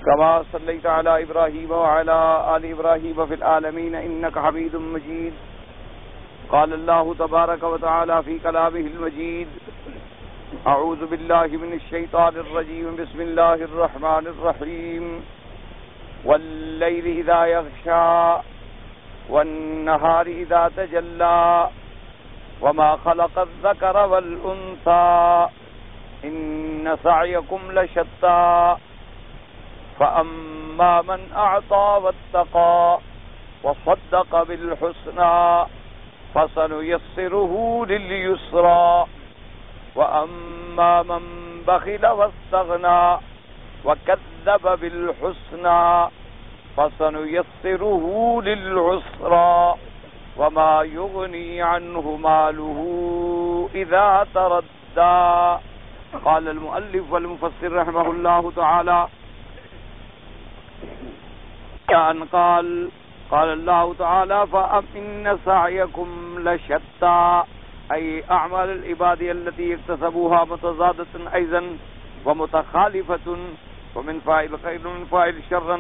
كما صليت على إبراهيم وعلى آل إبراهيم في العالمين إنك حميد مجيد. قال الله تبارك وتعالى في كلامه المجيد: أعوذ بالله من الشيطان الرجيم. بسم الله الرحمن الرحيم. والليل إذا يغشى والنهار إذا تجلى وما خلق الذكر والأنثى إن سعيكم لشتى فأما من أعطى واتقى وصدق بالحسنى فسنيسره لليسرى وأما من بخل واستغنى وكذب بالحسنى فسنيسره للعسرى وما يغني عنه ماله إذا تردى. قال المؤلف والمفسر رحمه الله تعالى كان قال الله تعالى: فإن سعيكم لشتى، أي أعمال العباد التي اكتسبوها متضادة أيضا ومتخالفة، ومن فاعل خير ومن فاعل شرا.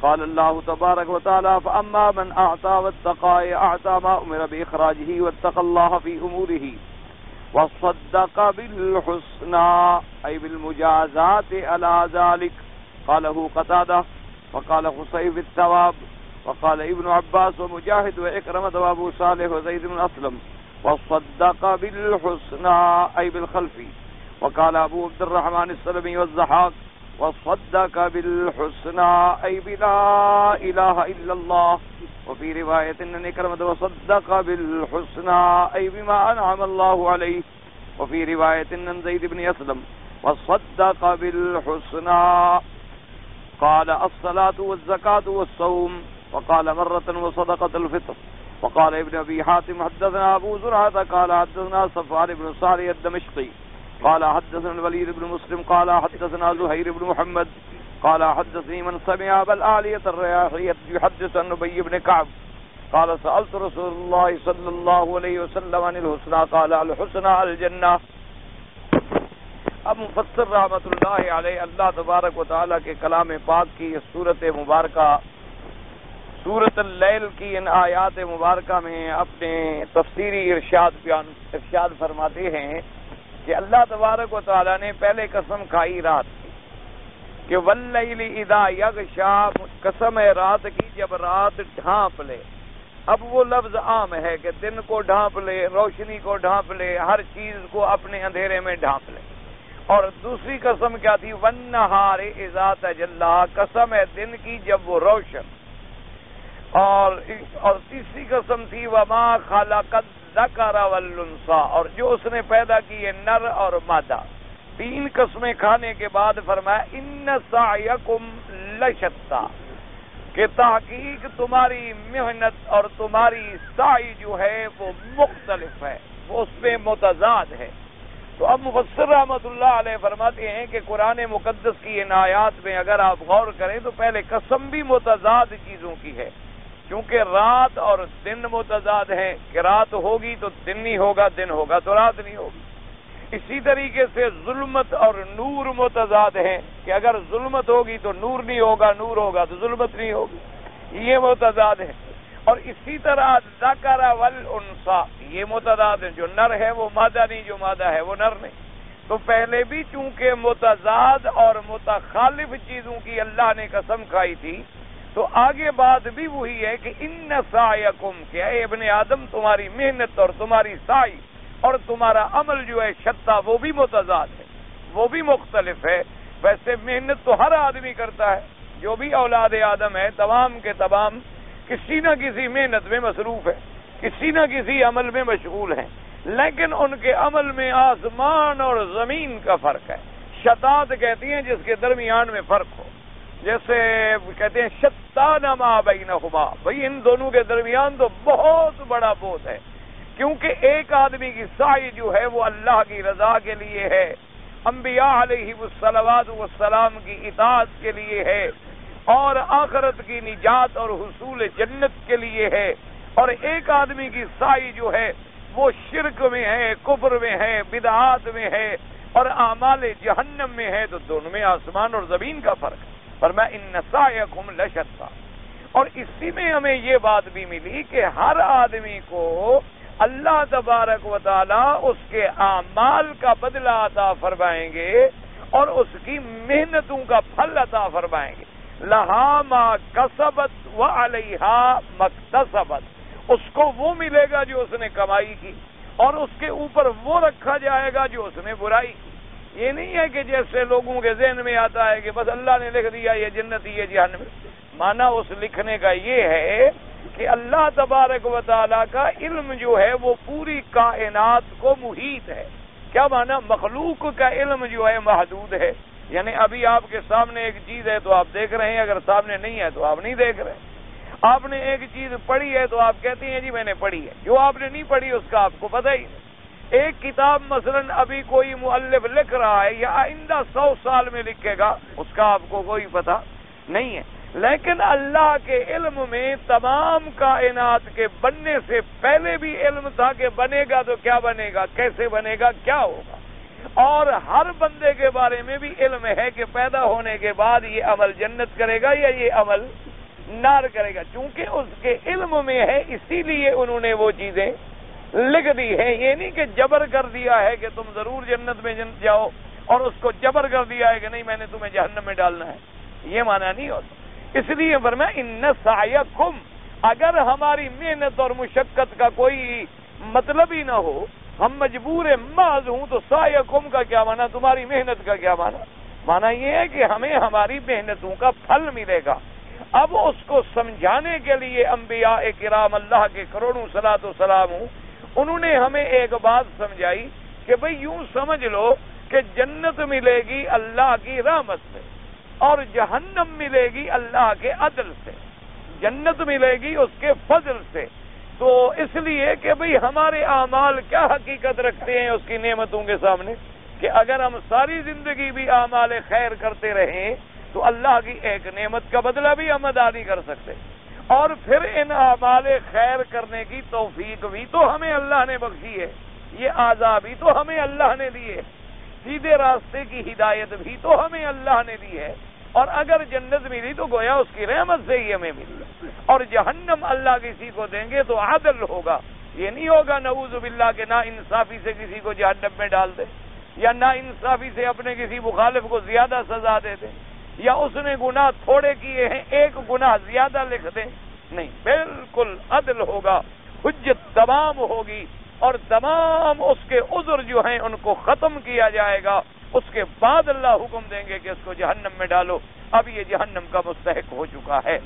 قال الله تبارك وتعالى: فأما من أعطى واتقى، أعطى ما أمر بإخراجه واتقى الله في أموره وصدق بالحسنى، أي بالمجازات على ذلك. قاله قتادة وقال خصيف الثواب وقال ابن عباس ومجاهد وإكرمة وأبو صالح وزيد بن أسلم وصدق بالحسنى، أي بالخلف. وقال أبو عبد الرحمن السلمي والضحاك وصدق بالحسنى، أي بلا إله إلا الله. وفي رواية أن إكرمة وصدق بالحسنى، أي بما أنعم الله عليه. وفي رواية أن زيد بن أسلم وصدق بالحسنى قال الصلاة والزكاة والصوم. وقال مرة وصدقة الفطر. وقال ابن أبي حاتم حدثنا أبو زرعة قال حدثنا صفوان بن صالح الدمشقي قال حدثنا الوليد بن مسلم قال حدثنا زهير بن محمد قال حدثني من سمع أبا العالية الرياحية يحدث عن أبي بن كعب قال: سألت رسول الله صلى الله عليه وسلم عن الحسنى قال: الحسنى الجنة. اب مفسر رحمۃ اللہ علیہ اللہ تبارک و تعالیٰ کے کلام پاک کی یہ سورت مبارکہ، سورت اللیل کی ان آیات مبارکہ میں اپنے تفسیری ارشاد فرماتے ہیں کہ اللہ تبارک و تعالیٰ نے پہلے قسم کھائی رات کی کہ واللیل اذا یغشی، قسم ہے رات کی جب رات ڈھانپ لے۔ اب وہ لفظ عام ہے کہ دن کو ڈھانپ لے، روشنی کو ڈھانپ لے، ہر چیز کو اپنے اندھیرے میں ڈھانپ لے۔ اور دوسری قسم کیا تھی؟ والنہار اذا تجلی، قسم ہے دن کی جب وہ روشن۔ اور تیسری قسم تھی وما خلق الذکر والانثی، اور جو اس نے پیدا کیے نر اور مادہ۔ تین قسمیں کھانے کے بعد فرمایا ان سعیکم لشتی، کہ تحقیق تمہاری محنت اور تمہاری سعی جو ہے وہ مختلف ہے، وہ اس میں متضاد ہے۔ تو اب مفسر رحمۃ اللہ علیہ فرماتے ہیں کہ قرآن مقدس کی ان آیات میں اگر آپ غور کریں تو پہلے قسم بھی متضاد چیزوں کی ہے، کیونکہ رات اور دن متضاد ہیں کہ رات ہوگی تو دن نہیں ہوگا، دن ہوگا تو رات نہیں ہوگی۔ اسی طریقے سے ظلمت اور نور متضاد ہیں کہ اگر ظلمت ہوگی تو نور نہیں ہوگا، نور ہوگا تو ظلمت نہیں ہوگی، یہ متضاد ہیں۔ اور اسی طرح ذکر والانثی، یہ متضاد ہیں، جو نر ہے وہ مادہ نہیں، جو مادہ ہے وہ نر نہیں۔ تو پہلے بھی چونکہ متضاد اور متخالف چیزوں کی اللہ نے قسم کھائی تھی، تو آگے بات بھی وہی ہے کہ ان سعیکم، کہ اے ابن آدم تمہاری محنت اور تمہاری سعی اور تمہارا عمل جو ہے شتا، وہ بھی متضاد ہے، وہ بھی مختلف ہے۔ ویسے محنت تو ہر آدمی کرتا ہے، جو بھی اولاد آدم ہے تمام کے تمام کسی نہ کسی محنت میں مصروف ہے، کسی نہ کسی عمل میں مشغول ہیں، لیکن ان کے عمل میں آسمان اور زمین کا فرق ہے۔ شتات کہتی ہیں جس کے درمیان میں فرق ہو، جیسے کہتے ہیں شتان ما بینہما، بھئی ان دونوں کے درمیان تو بہت بڑا بوت ہے، کیونکہ ایک آدمی کی سعی جو ہے وہ اللہ کی رضا کے لیے ہے، انبیاء علیہ الصلوات والسلام کی اطاعت کے لیے ہے، اور آخرت کی نجات اور حصول جنت کے لیے ہے، اور ایک آدمی کی سعی جو ہے وہ شرک میں ہے، کفر میں ہے، بدعات میں ہے اور اعمال جہنم میں ہے، تو دونوں میں آسمان اور زمین کا فرق ہے۔ فرمایا ان سعیکم لشتی، اور اسی میں ہمیں یہ بات بھی ملی کہ ہر آدمی کو اللہ تبارک و تعالی اس کے اعمال کا بدلہ عطا فرمائیں گے اور اس کی محنتوں کا پھل عطا فرمائیں گے. لہا ما کسبت وعلیہا مکتسبت، اس کو وہ ملے گا جو اس نے کمائی کی، اور اس کے اوپر وہ رکھا جائے گا جو اس نے برائی کی. یہ نہیں ہے کہ جیسے لوگوں کے ذہن میں آتا ہے کہ بس اللہ نے لکھ دیا یہ جنتی یہ جہنم. مانا اس لکھنے کا یہ ہے کہ اللہ تبارک و تعالیٰ کا علم جو ہے وہ پوری کائنات کو محیط ہے. کیا مانا؟ مخلوق کا علم جو ہے محدود ہے. یعنی ابھی آپ کے سامنے ایک چیز ہے تو آپ دیکھ رہے ہیں، اگر سامنے نہیں ہے تو آپ نہیں دیکھ رہے. آپ نے ایک چیز پڑھی ہے تو آپ کہتے ہیں جی میں نے پڑھی ہے، جو آپ نے نہیں پڑھی اس کا آپ کو پتہ ہی نہیں. ایک کتاب مثلا ابھی کوئی مؤلف لکھ رہا ہے یا آئندہ 100 سال میں لکھے گا، اس کا آپ کو کوئی پتہ نہیں ہے. لیکن اللہ کے علم میں تمام کائنات کے بننے سے پہلے بھی علم تھا کہ بنے گا تو کیا بنے گا، کیسے بنے گا، کیا ہوگا. اور ہر بندے کے بارے میں بھی علم ہے کہ پیدا ہونے کے بعد یہ عمل جنت کرے گا یا یہ عمل نار کرے گا. چونکہ اس کے علم میں ہے اسی لیے انہوں نے وہ چیزیں لکھ دی ہیں. یہ نہیں کہ جبر کر دیا ہے کہ تم ضرور جنت میں جاؤ اور اس کو جبر کر دیا ہے کہ نہیں میں نے تمہیں جہنم میں ڈالنا ہے. یہ معنی نہیں ہوتا. اس لیے فرمایا ان سعیکم، اگر ہماری محنت اور مشقت کا کوئی مطلب ہی نہ ہو، ہم مجبور محض ہوں، تو سعیکم کا کیا معنی، تمہاری محنت کا کیا معنی؟ معنی یہ ہے کہ ہمیں ہماری محنتوں کا پھل ملے گا. اب اس کو سمجھانے کے لیے انبیاء کرام اللہ کے کروڑوں صلاۃ و سلام ہوں، انہوں نے ہمیں ایک بات سمجھائی کہ بھئی یوں سمجھ لو کہ جنت ملے گی اللہ کی رحمت سے اور جہنم ملے گی اللہ کے عدل سے. جنت ملے گی اس کے فضل سے. تو اس لیے کہ بھئی ہمارے اعمال کیا حقیقت رکھتے ہیں اس کی نعمتوں کے سامنے، کہ اگر ہم ساری زندگی بھی اعمال خیر کرتے رہیں تو اللہ کی ایک نعمت کا بدلہ بھی ہم ادا نہیں کر سکتے. اور پھر ان اعمال خیر کرنے کی توفیق بھی تو ہمیں اللہ نے بخشی ہے، یہ اعضاء بھی تو ہمیں اللہ نے دی ہے، سیدھے راستے کی ہدایت بھی تو ہمیں اللہ نے دی ہے. اور اگر جنت ملی تو گویا اس کی رحمت سے ہی ہمیں ملی، اور جہنم اللہ کسی کو دیں گے تو عدل ہوگا. یہ نہیں ہوگا نعوذ باللہ کہ نا انصافی سے کسی کو جہنم میں ڈال دے، یا نا انصافی سے اپنے کسی مخالف کو زیادہ سزا دے دیں، یا اس نے گناہ تھوڑے کیے ہیں ایک گناہ زیادہ لکھ دیں. نہیں، بالکل عدل ہوگا، حجت تمام ہوگی، اور تمام اس کے عذر جو ہیں ان کو ختم کیا جائے گا. اس کے بعد اللہ حکم دیں گے کہ اس کو جہنم میں ڈالو، اب یہ جہنم کا مستحق ہو چکا ہے.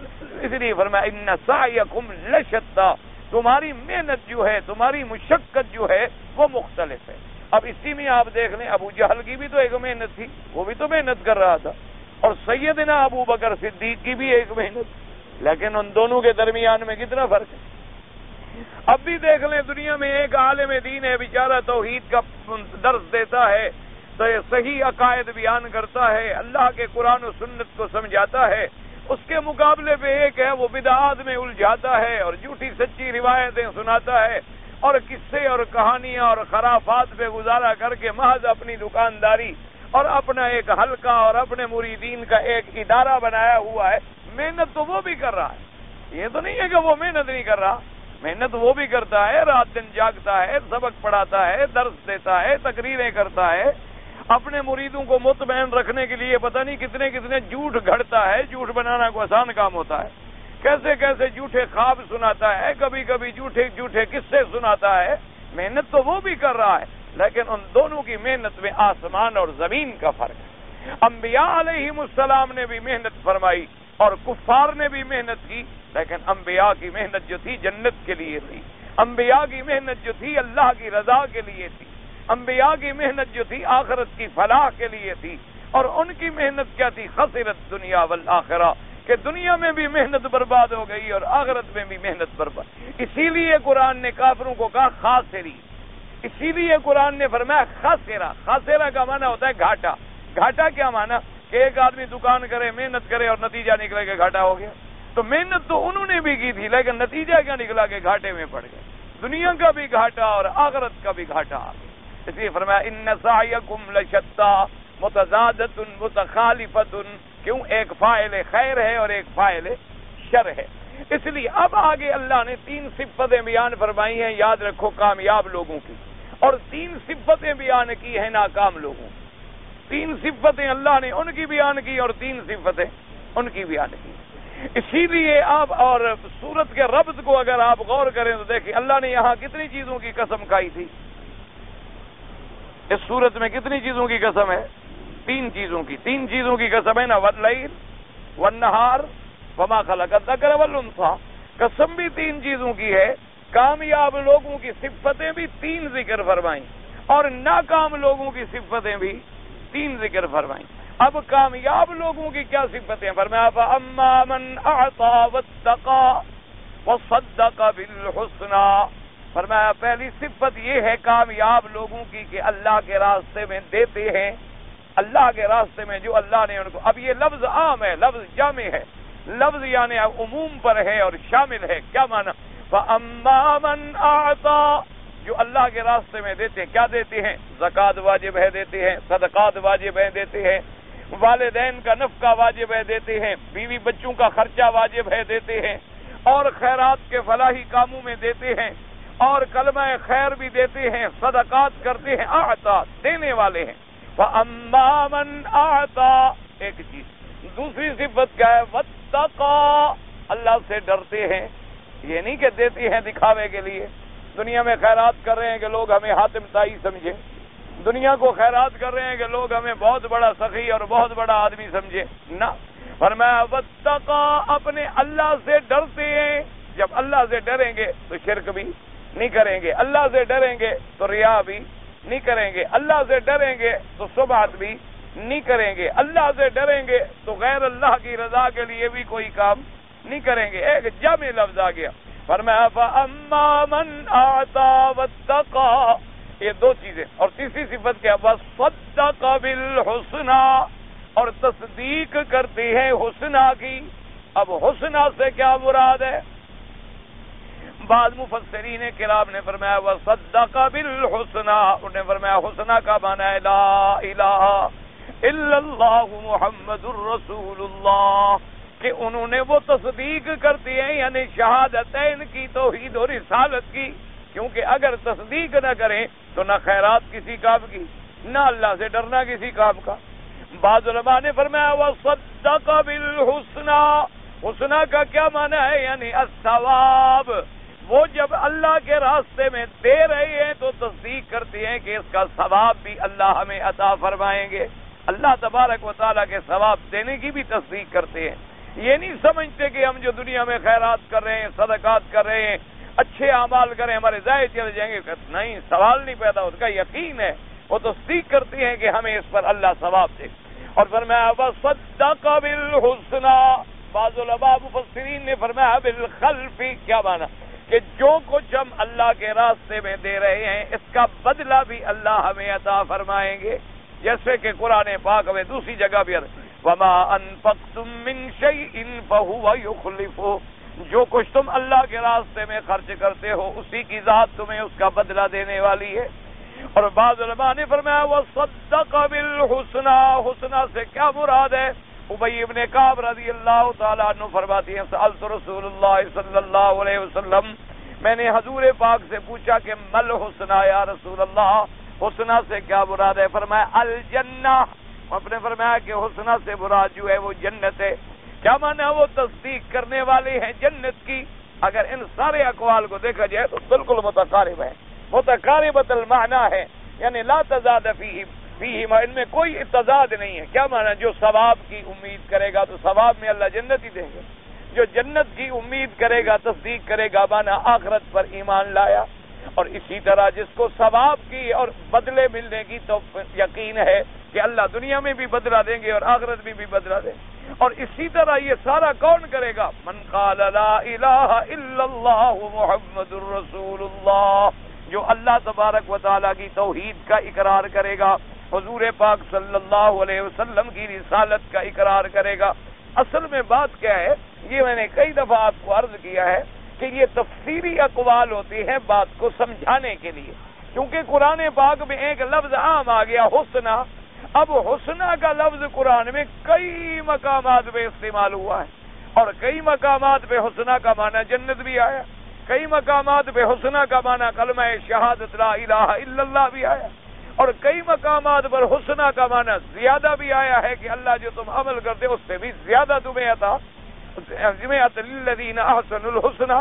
اس لیے فرمایا ان سعیکم لشتی، تمہاری محنت جو ہے، تمہاری مشقت جو ہے وہ مختلف ہے. اب اسی میں آپ دیکھ لیں ابو جہل کی بھی تو ایک محنت تھی، وہ بھی تو محنت کر رہا تھا، اور سیدنا ابو بکر صدیق کی بھی ایک محنت، لیکن ان دونوں کے درمیان میں کتنا فرق ہے. اب بھی دیکھ لیں دنیا میں ایک عالم دین ہے بیچارہ، توحید کا درس دیتا ہے، تو صحیح عقائد بیان کرتا ہے، اللہ کے قرآن و سنت کو سمجھاتا ہے. اس کے مقابلے پہ ایک ہے وہ بدعات میں الجھاتا ہے اور جھوٹی سچی روایتیں سناتا ہے اور قصے اور کہانیاں اور خرافات پہ گزارا کر کے محض اپنی دکانداری اور اپنا ایک حلقہ اور اپنے مریدین کا ایک ادارہ بنایا ہوا ہے. محنت تو وہ بھی کر رہا ہے، یہ تو نہیں ہے کہ وہ محنت نہیں کر رہا، محنت وہ بھی کرتا ہے، رات دن جاگتا ہے، سبق پڑھاتا ہے، درس دیتا ہے، تقریریں کرتا ہے، اپنے مریدوں کو مطمئن رکھنے کے لیے پتہ نہیں کتنے کتنے جھوٹ گھڑتا ہے. جھوٹ بنانا کوئی آسان کام ہوتا ہے، کیسے کیسے جھوٹے خواب سناتا ہے، کبھی کبھی جھوٹے قصے سناتا ہے. محنت تو وہ بھی کر رہا ہے، لیکن ان دونوں کی محنت میں آسمان اور زمین کا فرق ہے. انبیاء علیہم السلام نے بھی محنت فرمائی اور کفار نے بھی محنت کی، لیکن انبیاء کی محنت جو تھی جنت کے لیے تھی، انبیاء کی محنت جو تھی اللہ کی رضا کے لیے تھی، انبیاء کی محنت جو تھی آخرت کی فلاح کے لیے تھی. اور ان کی محنت کیا تھی؟ خسرت دنیا والآخرہ، کہ دنیا میں بھی محنت برباد ہو گئی اور آخرت میں بھی محنت برباد. اسی لیے قرآن نے کافروں کو کہا خاسری، اسی لیے قرآن نے فرمایا خاسرہ. خاسرہ کا معنی ہوتا ہے گھاٹا. گھاٹا کیا معنی؟ کہ ایک آدمی دکان کرے، محنت کرے اور نتیجہ نکلے کہ گھاٹا ہو گیا. تو محنت تو انہوں نے بھی کی تھی، لیکن نتیجہ کیا نکلا کہ گھاٹے میں پڑ گئے. دنیا کا بھی گھاٹا اور آخرت کا بھی گھاٹا آ گیا. اس لیے فرمایا ان سعیکم لشتی متضادۃ متخالفۃ، کہ کیوں؟ ایک فاعل خیر ہے اور ایک فاعل شر ہے. اس لیے اب آگے اللہ نے 3 صفتیں بیان فرمائی ہیں، یاد رکھو، کامیاب لوگوں کی، اور 3 صفتیں بیان کی ہیں ناکام لوگوں کی. 3 صفتیں اللہ نے ان کی بیان کی اور 3 صفتیں ان کی بیان کی. اسی لیے آپ اور سورت کے ربط کو اگر آپ غور کریں تو دیکھیں اللہ نے یہاں کتنی چیزوں کی قسم کھائی تھی. اس سورت میں کتنی چیزوں کی قسم ہے؟ 3 چیزوں کی. 3 چیزوں کی قسم ہے نا، واللیل والنہار وما خلق الذکر والانثی. قسم بھی 3 چیزوں کی ہے. کامیاب لوگوں کی صفتیں بھی 3 ذکر فرمائیں اور ناکام لوگوں کی صفتیں بھی 3 ذکر فرمائیں. اب کامیاب لوگوں کی کیا صفتیں؟ فرمایا فَأَمَّا مَنْ أَعْطَى وَاتَّقَى وَصَدَّقَ بِالْحُسْنَى. فرمایا پہلی صفت یہ ہے کامیاب لوگوں کی کہ اللہ کے راستے میں دیتے ہیں، اللہ کے راستے میں جو اللہ نے ان کو. اب یہ لفظ عام ہے، لفظ جامع ہے، لفظ یعنی عموم پر ہے اور شامل ہے. کیا معنی؟ فَأَمَّا مَنْ أَعْطَى، جو اللہ کے راستے میں دیتے ہیں. کیا دیتے ہیں؟ زکوٰۃ واجب ہے دیتے ہیں، صدقات واجب ہے دیتے ہیں، والدین کا نفقہ واجب ہے دیتے ہیں، بیوی بچوں کا خرچہ واجب ہے دیتے ہیں، اور خیرات کے فلاحی کاموں میں دیتے ہیں، اور کلمہ خیر بھی دیتے ہیں، صدقات کرتے ہیں. اعطا، دینے والے ہیں. فَأَمَّا مَنْ أَعْطَى، ایک چیز. دوسری صفت کیا ہے؟ وَاتَّقَى، اللہ سے ڈرتے ہیں. یہ نہیں کہ دیتے ہیں دکھاوے کے لیے. دنیا میں خیرات کر رہے ہیں کہ لوگ ہمیں حاتم طائی سمجھیں، دنیا کو خیرات کر رہے ہیں کہ لوگ ہمیں بہت بڑا سخی اور بہت بڑا آدمی سمجھیں. نہ، فرمایا وَاتَّقَى، اپنے اللہ سے ڈرتے ہیں. جب اللہ سے ڈریں گے تو شرک بھی نہیں کریں گے، اللہ سے ڈریں گے تو ریا بھی نہیں کریں گے، اللہ سے ڈریں گے تو سمعت بھی نہیں کریں گے، اللہ سے ڈریں گے تو غیر اللہ کی رضا کے لیے بھی کوئی کام نہیں کریں گے. ایک جامع لفظ آ گیا. فرمایا فَأَمَّا مَنْ أَعْطَى وَاتَّقَى، یہ 2 چیزیں. اور تیسری صفت کیا؟ وَصَدَّقَ بِالْحُسْنَى، اور تصدیق کرتے ہیں حسنہ کی. اب حسنہ سے کیا مراد ہے؟ بعض مفسرین کرام نے فرمایا وَصَدَّقَ بِالْحُسْنَى، انہوں نے فرمایا حسنہ کا معنی ہے لا الہ الا اللہ محمد الرسول اللہ، کہ انہوں نے وہ تصدیق کرتی ہیں یعنی شہادتین کی، توحید اور رسالت کی. کیونکہ اگر تصدیق نہ کریں تو نہ خیرات کسی کام کی، نہ اللہ سے ڈرنا کسی کام کا. بعض علماء نے فرمایا وَصَدَّقَ بِالْحُسْنَى، حسنہ کا کیا معنی ہے؟ یعنی الثواب. وہ جب اللہ کے راستے میں دے رہے ہیں تو تصدیق کرتے ہیں کہ اس کا ثواب بھی اللہ ہمیں عطا فرمائیں گے. اللہ تبارک و تعالیٰ کے ثواب دینے کی بھی تصدیق کرتے ہیں. یہ نہیں سمجھتے کہ ہم جو دنیا میں خیرات کر رہے ہیں، صدقات کر رہے ہیں، اچھے اعمال کریں، ہمارے ضائع چلے جائیں گے. نہیں، سوال نہیں پیدا، اس کا یقین ہے. وہ تصدیق کرتے ہیں کہ ہمیں اس پر اللہ ثواب دے. اور فرمایا وَصَدَّقَ بِالْحُسْنَى. بعض علماء مفسرین نے فرمایا بالخلف. کیا معنی؟ کہ جو کچھ ہم اللہ کے راستے میں دے رہے ہیں اس کا بدلہ بھی اللہ ہمیں عطا فرمائیں گے. جیسے کہ قرآن پاک میں دوسری جگہ بھی وَمَا أَنفَقْتُم مِّن شَيْءٍ فَهُوَ يُخْلِفُهُ، جو کچھ تم اللہ کے راستے میں خرچ کرتے ہو اسی کی ذات تمہیں اس کا بدلہ دینے والی ہے. اور بعض علماء نے فرمایا وَصَدَّقَ بِالْحُسْنَى، حسنہ سے کیا مراد ہے؟ ابی ابن کعب رضی اللہ تعالیٰ عنہ فرماتی ہیں سألت رسول اللہ صلی اللہ علیہ وسلم، میں نے حضور پاک سے پوچھا کہ مل حسنہ یا رسول اللہ، حسنہ سے کیا مراد ہے؟ فرمایا الجنہ. آپ نے فرمایا کہ حسنہ سے مراد جو ہے وہ جنت ہے. کیا معنی ہے؟ وہ تصدیق کرنے والے ہیں جنت کی. اگر ان سارے اقوال کو دیکھا جائے تو بالکل متقارب ہے، متقاربۃ المعنی ہے، یعنی لا تضاد فیہما، ان میں کوئی تضاد نہیں ہے. کیا معنی؟ جو ثواب کی امید کرے گا تو ثواب میں اللہ جنت ہی دیں گے، جو جنت کی امید کرے گا تصدیق کرے گا معنی آخرت پر ایمان لایا. اور اسی طرح جس کو ثواب کی اور بدلے ملنے کی تو یقین ہے کہ اللہ دنیا میں بھی بدلہ دیں گے اور آخرت میں بھی بدلہ دیں گے. اور اسی طرح یہ سارا کون کرے گا؟ من قال لا الہ الا اللہ محمد الرسول اللہ، جو اللہ تبارک و تعالیٰ کی توحید کا اقرار کرے گا، حضور پاک صلی اللہ علیہ وسلم کی رسالت کا اقرار کرے گا. اصل میں بات کیا ہے؟ یہ میں نے کئی دفعہ آپ کو عرض کیا ہے کہ یہ تفسیری اقوال ہوتی ہیں بات کو سمجھانے کے لیے. کیونکہ قرآن پاک میں ایک لفظ عام آ گیا حسنہ، اب حسنہ کا لفظ قرآن میں کئی مقامات پہ استعمال ہوا ہے، اور کئی مقامات پہ حسنہ کا معنی جنت بھی آیا، کئی مقامات پہ حسنہ کا معنی کلمہ شہادت لا الہ الا اللہ بھی آیا، اور کئی مقامات پر حسنہ کا معنی زیادہ بھی آیا ہے کہ اللہ جو تم عمل کرتے اس سے بھی زیادہ تمہیں عطا للذین احسنوا الحسنى۔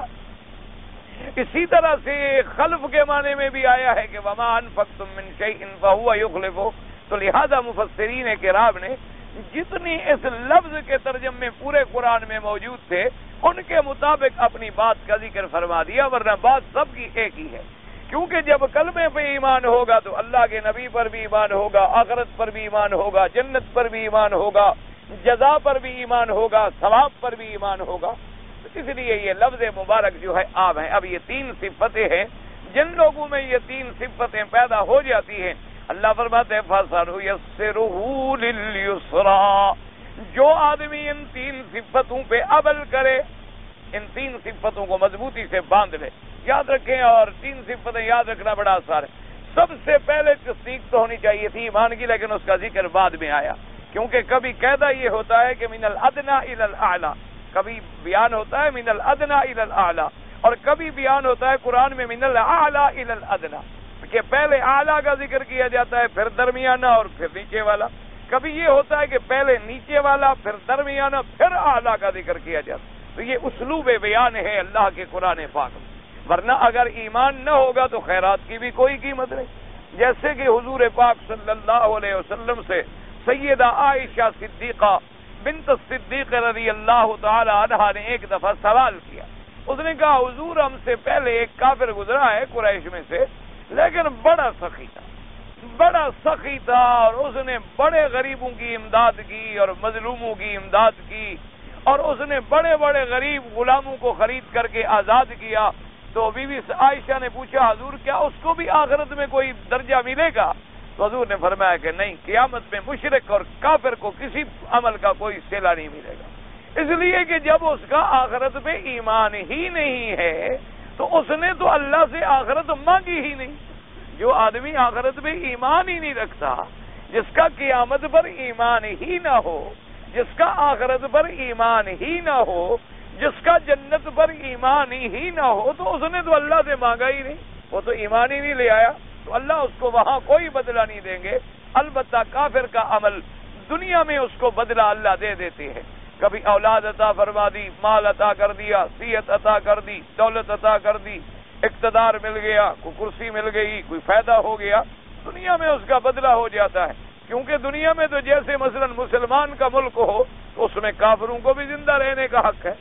اسی طرح سے خلف کے معنی میں بھی آیا ہے کہ وما انفقتم من شیء فهو یخلفہ۔ تو لہذا مفسرین کرام نے جتنی اس لفظ کے ترجمے پورے قرآن میں موجود تھے ان کے مطابق اپنی بات کا ذکر فرما دیا، ورنہ بات سب کی ایک ہی ہے، کیونکہ جب کلمے پہ ایمان ہوگا تو اللہ کے نبی پر بھی ایمان ہوگا، آخرت پر بھی ایمان ہوگا، جنت پر بھی ایمان ہوگا، جزا پر بھی ایمان ہوگا، ثواب پر بھی ایمان ہوگا۔ اس لیے یہ لفظ مبارک جو ہے عام ہے۔ اب یہ تین صفتیں ہیں، جن لوگوں میں یہ تین صفتیں پیدا ہو جاتی ہیں اللہ فرماتے ہیں فَسَنُيَسِّرُهُ لِلْيُسْرَىٰ، جو آدمی ان تین صفتوں پہ عمل کرے، ان تین صفتوں کو مضبوطی سے باندھ لے، یاد رکھیں، اور تین صفتیں یاد رکھنا بڑا آسان ہے۔ سب سے پہلے تصدیق تو ہونی چاہیے تھی ایمان کی، لیکن اس کا ذکر بعد میں آیا، کیونکہ کبھی قاعدہ یہ ہوتا ہے کہ من الادنی الی الاعلی، کبھی بیان ہوتا ہے من الادنی الی الاعلی، اور کبھی بیان ہوتا ہے قرآن میں من الاعلی الی الادنی، کہ پہلے اعلیٰ کا ذکر کیا جاتا ہے پھر درمیانہ اور پھر نیچے والا، کبھی یہ ہوتا ہے کہ پہلے نیچے والا پھر درمیانہ پھر اعلیٰ کا ذکر کیا جاتا ہے۔ تو یہ اسلوب بیان ہے اللہ کے قرآن پاک میں، ورنہ اگر ایمان نہ ہوگا تو خیرات کی بھی کوئی قیمت نہیں۔ جیسے کہ حضور پاک صلی اللہ علیہ وسلم سے سیدہ عائشہ صدیقہ بنت الصدیق رضی اللہ تعالی عنہا نے ایک دفعہ سوال کیا، اس نے کہا حضور ہم سے پہلے ایک کافر گزرا ہے قریش میں سے، لیکن بڑا سخی تھا اور اس نے بڑے غریبوں کی امداد کی اور مظلوموں کی امداد کی، اور اس نے بڑے بڑے غریب غلاموں کو خرید کر کے آزاد کیا۔ تو بی بی عائشہ نے پوچھا حضور کیا اس کو بھی آخرت میں کوئی درجہ ملے گا؟ تو حضور نے فرمایا کہ نہیں، قیامت میں مشرک اور کافر کو کسی عمل کا کوئی صلہ نہیں ملے گا، اس لیے کہ جب اس کا آخرت پہ ایمان ہی نہیں ہے تو اس نے تو اللہ سے آخرت مانگی ہی نہیں۔ جو آدمی آخرت پہ ایمان ہی نہیں رکھتا، جس کا قیامت پر ایمان ہی نہ ہو، جس کا آخرت پر ایمان ہی نہ ہو، جس کا جنت پر ایمان ہی نہ ہو، تو اس نے تو اللہ سے مانگا ہی نہیں، وہ تو ایمان ہی نہیں لے آیا، تو اللہ اس کو وہاں کوئی بدلہ نہیں دیں گے۔ البتہ کافر کا عمل دنیا میں اس کو بدلہ اللہ دے دیتے ہیں، کبھی اولاد عطا فرما دی، مال عطا کر دیا، صحت عطا کر دی، دولت عطا کر دی، اقتدار مل گیا، کوئی کرسی مل گئی، کوئی فائدہ ہو گیا، دنیا میں اس کا بدلہ ہو جاتا ہے، کیونکہ دنیا میں تو جیسے مثلا مسلمان کا ملک ہو تو اس میں کافروں کو بھی زندہ رہنے کا حق ہے،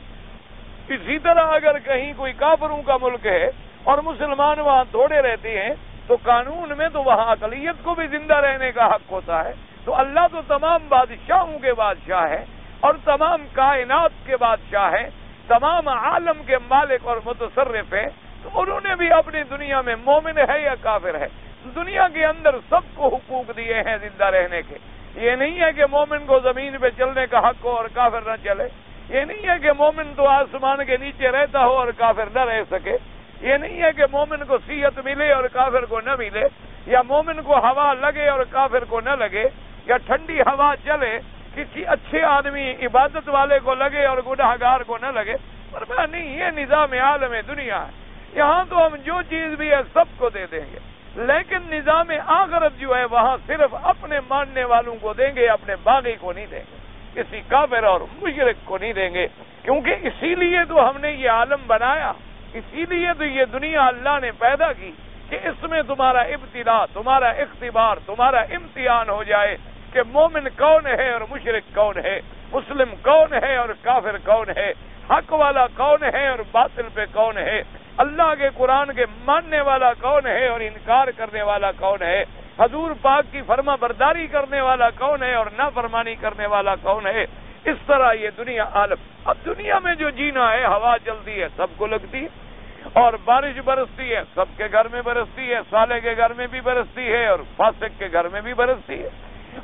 اسی طرح اگر کہیں کوئی کافروں کا ملک ہے اور مسلمان وہاں تھوڑے رہتے ہیں تو قانون میں تو وہاں اقلیت کو بھی زندہ رہنے کا حق ہوتا ہے۔ تو اللہ تو تمام بادشاہوں کے بادشاہ ہے اور تمام کائنات کے بادشاہ ہے، تمام عالم کے مالک اور متصرف ہے، تو انہوں نے بھی اپنی دنیا میں مومن ہے یا کافر ہے، دنیا کے اندر سب کو حقوق دیے ہیں زندہ رہنے کے۔ یہ نہیں ہے کہ مومن کو زمین پہ چلنے کا حق ہو اور کافر نہ چلے، یہ نہیں ہے کہ مومن تو آسمان کے نیچے رہتا ہو اور کافر نہ رہ سکے، یہ نہیں ہے کہ مومن کو صحت ملے اور کافر کو نہ ملے، یا مومن کو ہوا لگے اور کافر کو نہ لگے، یا ٹھنڈی ہوا چلے کسی اچھے آدمی عبادت والے کو لگے اور گناہگار کو نہ لگے۔ فرمایا نہیں، یہ نظام عالم دنیا ہے، یہاں تو ہم جو چیز بھی ہے سب کو دے دیں گے، لیکن نظام آخرت جو ہے وہاں صرف اپنے ماننے والوں کو دیں گے، اپنے باغی کو نہیں دیں گے، کسی کافر اور مشرک کو نہیں دیں گے، کیونکہ اسی لیے تو ہم نے یہ عالم بنایا، اسی لیے تو یہ دنیا اللہ نے پیدا کی کہ اس میں تمہارا ابتلا، تمہارا اختبار، تمہارا امتحان ہو جائے کہ مومن کون ہے اور مشرک کون ہے، مسلم کون ہے اور کافر کون ہے، حق والا کون ہے اور باطل پہ کون ہے، اللہ کے قرآن کے ماننے والا کون ہے اور انکار کرنے والا کون ہے، حضور پاک کی فرما برداری کرنے والا کون ہے اور نافرمانی کرنے والا کون ہے۔ اس طرح یہ دنیا عالم، اب دنیا میں جو جینا ہے، ہوا چلتی ہے سب کو لگتی ہے، اور بارش برستی ہے سب کے گھر میں برستی ہے، صالح کے گھر میں بھی برستی ہے اور فاسق کے گھر میں بھی برستی ہے۔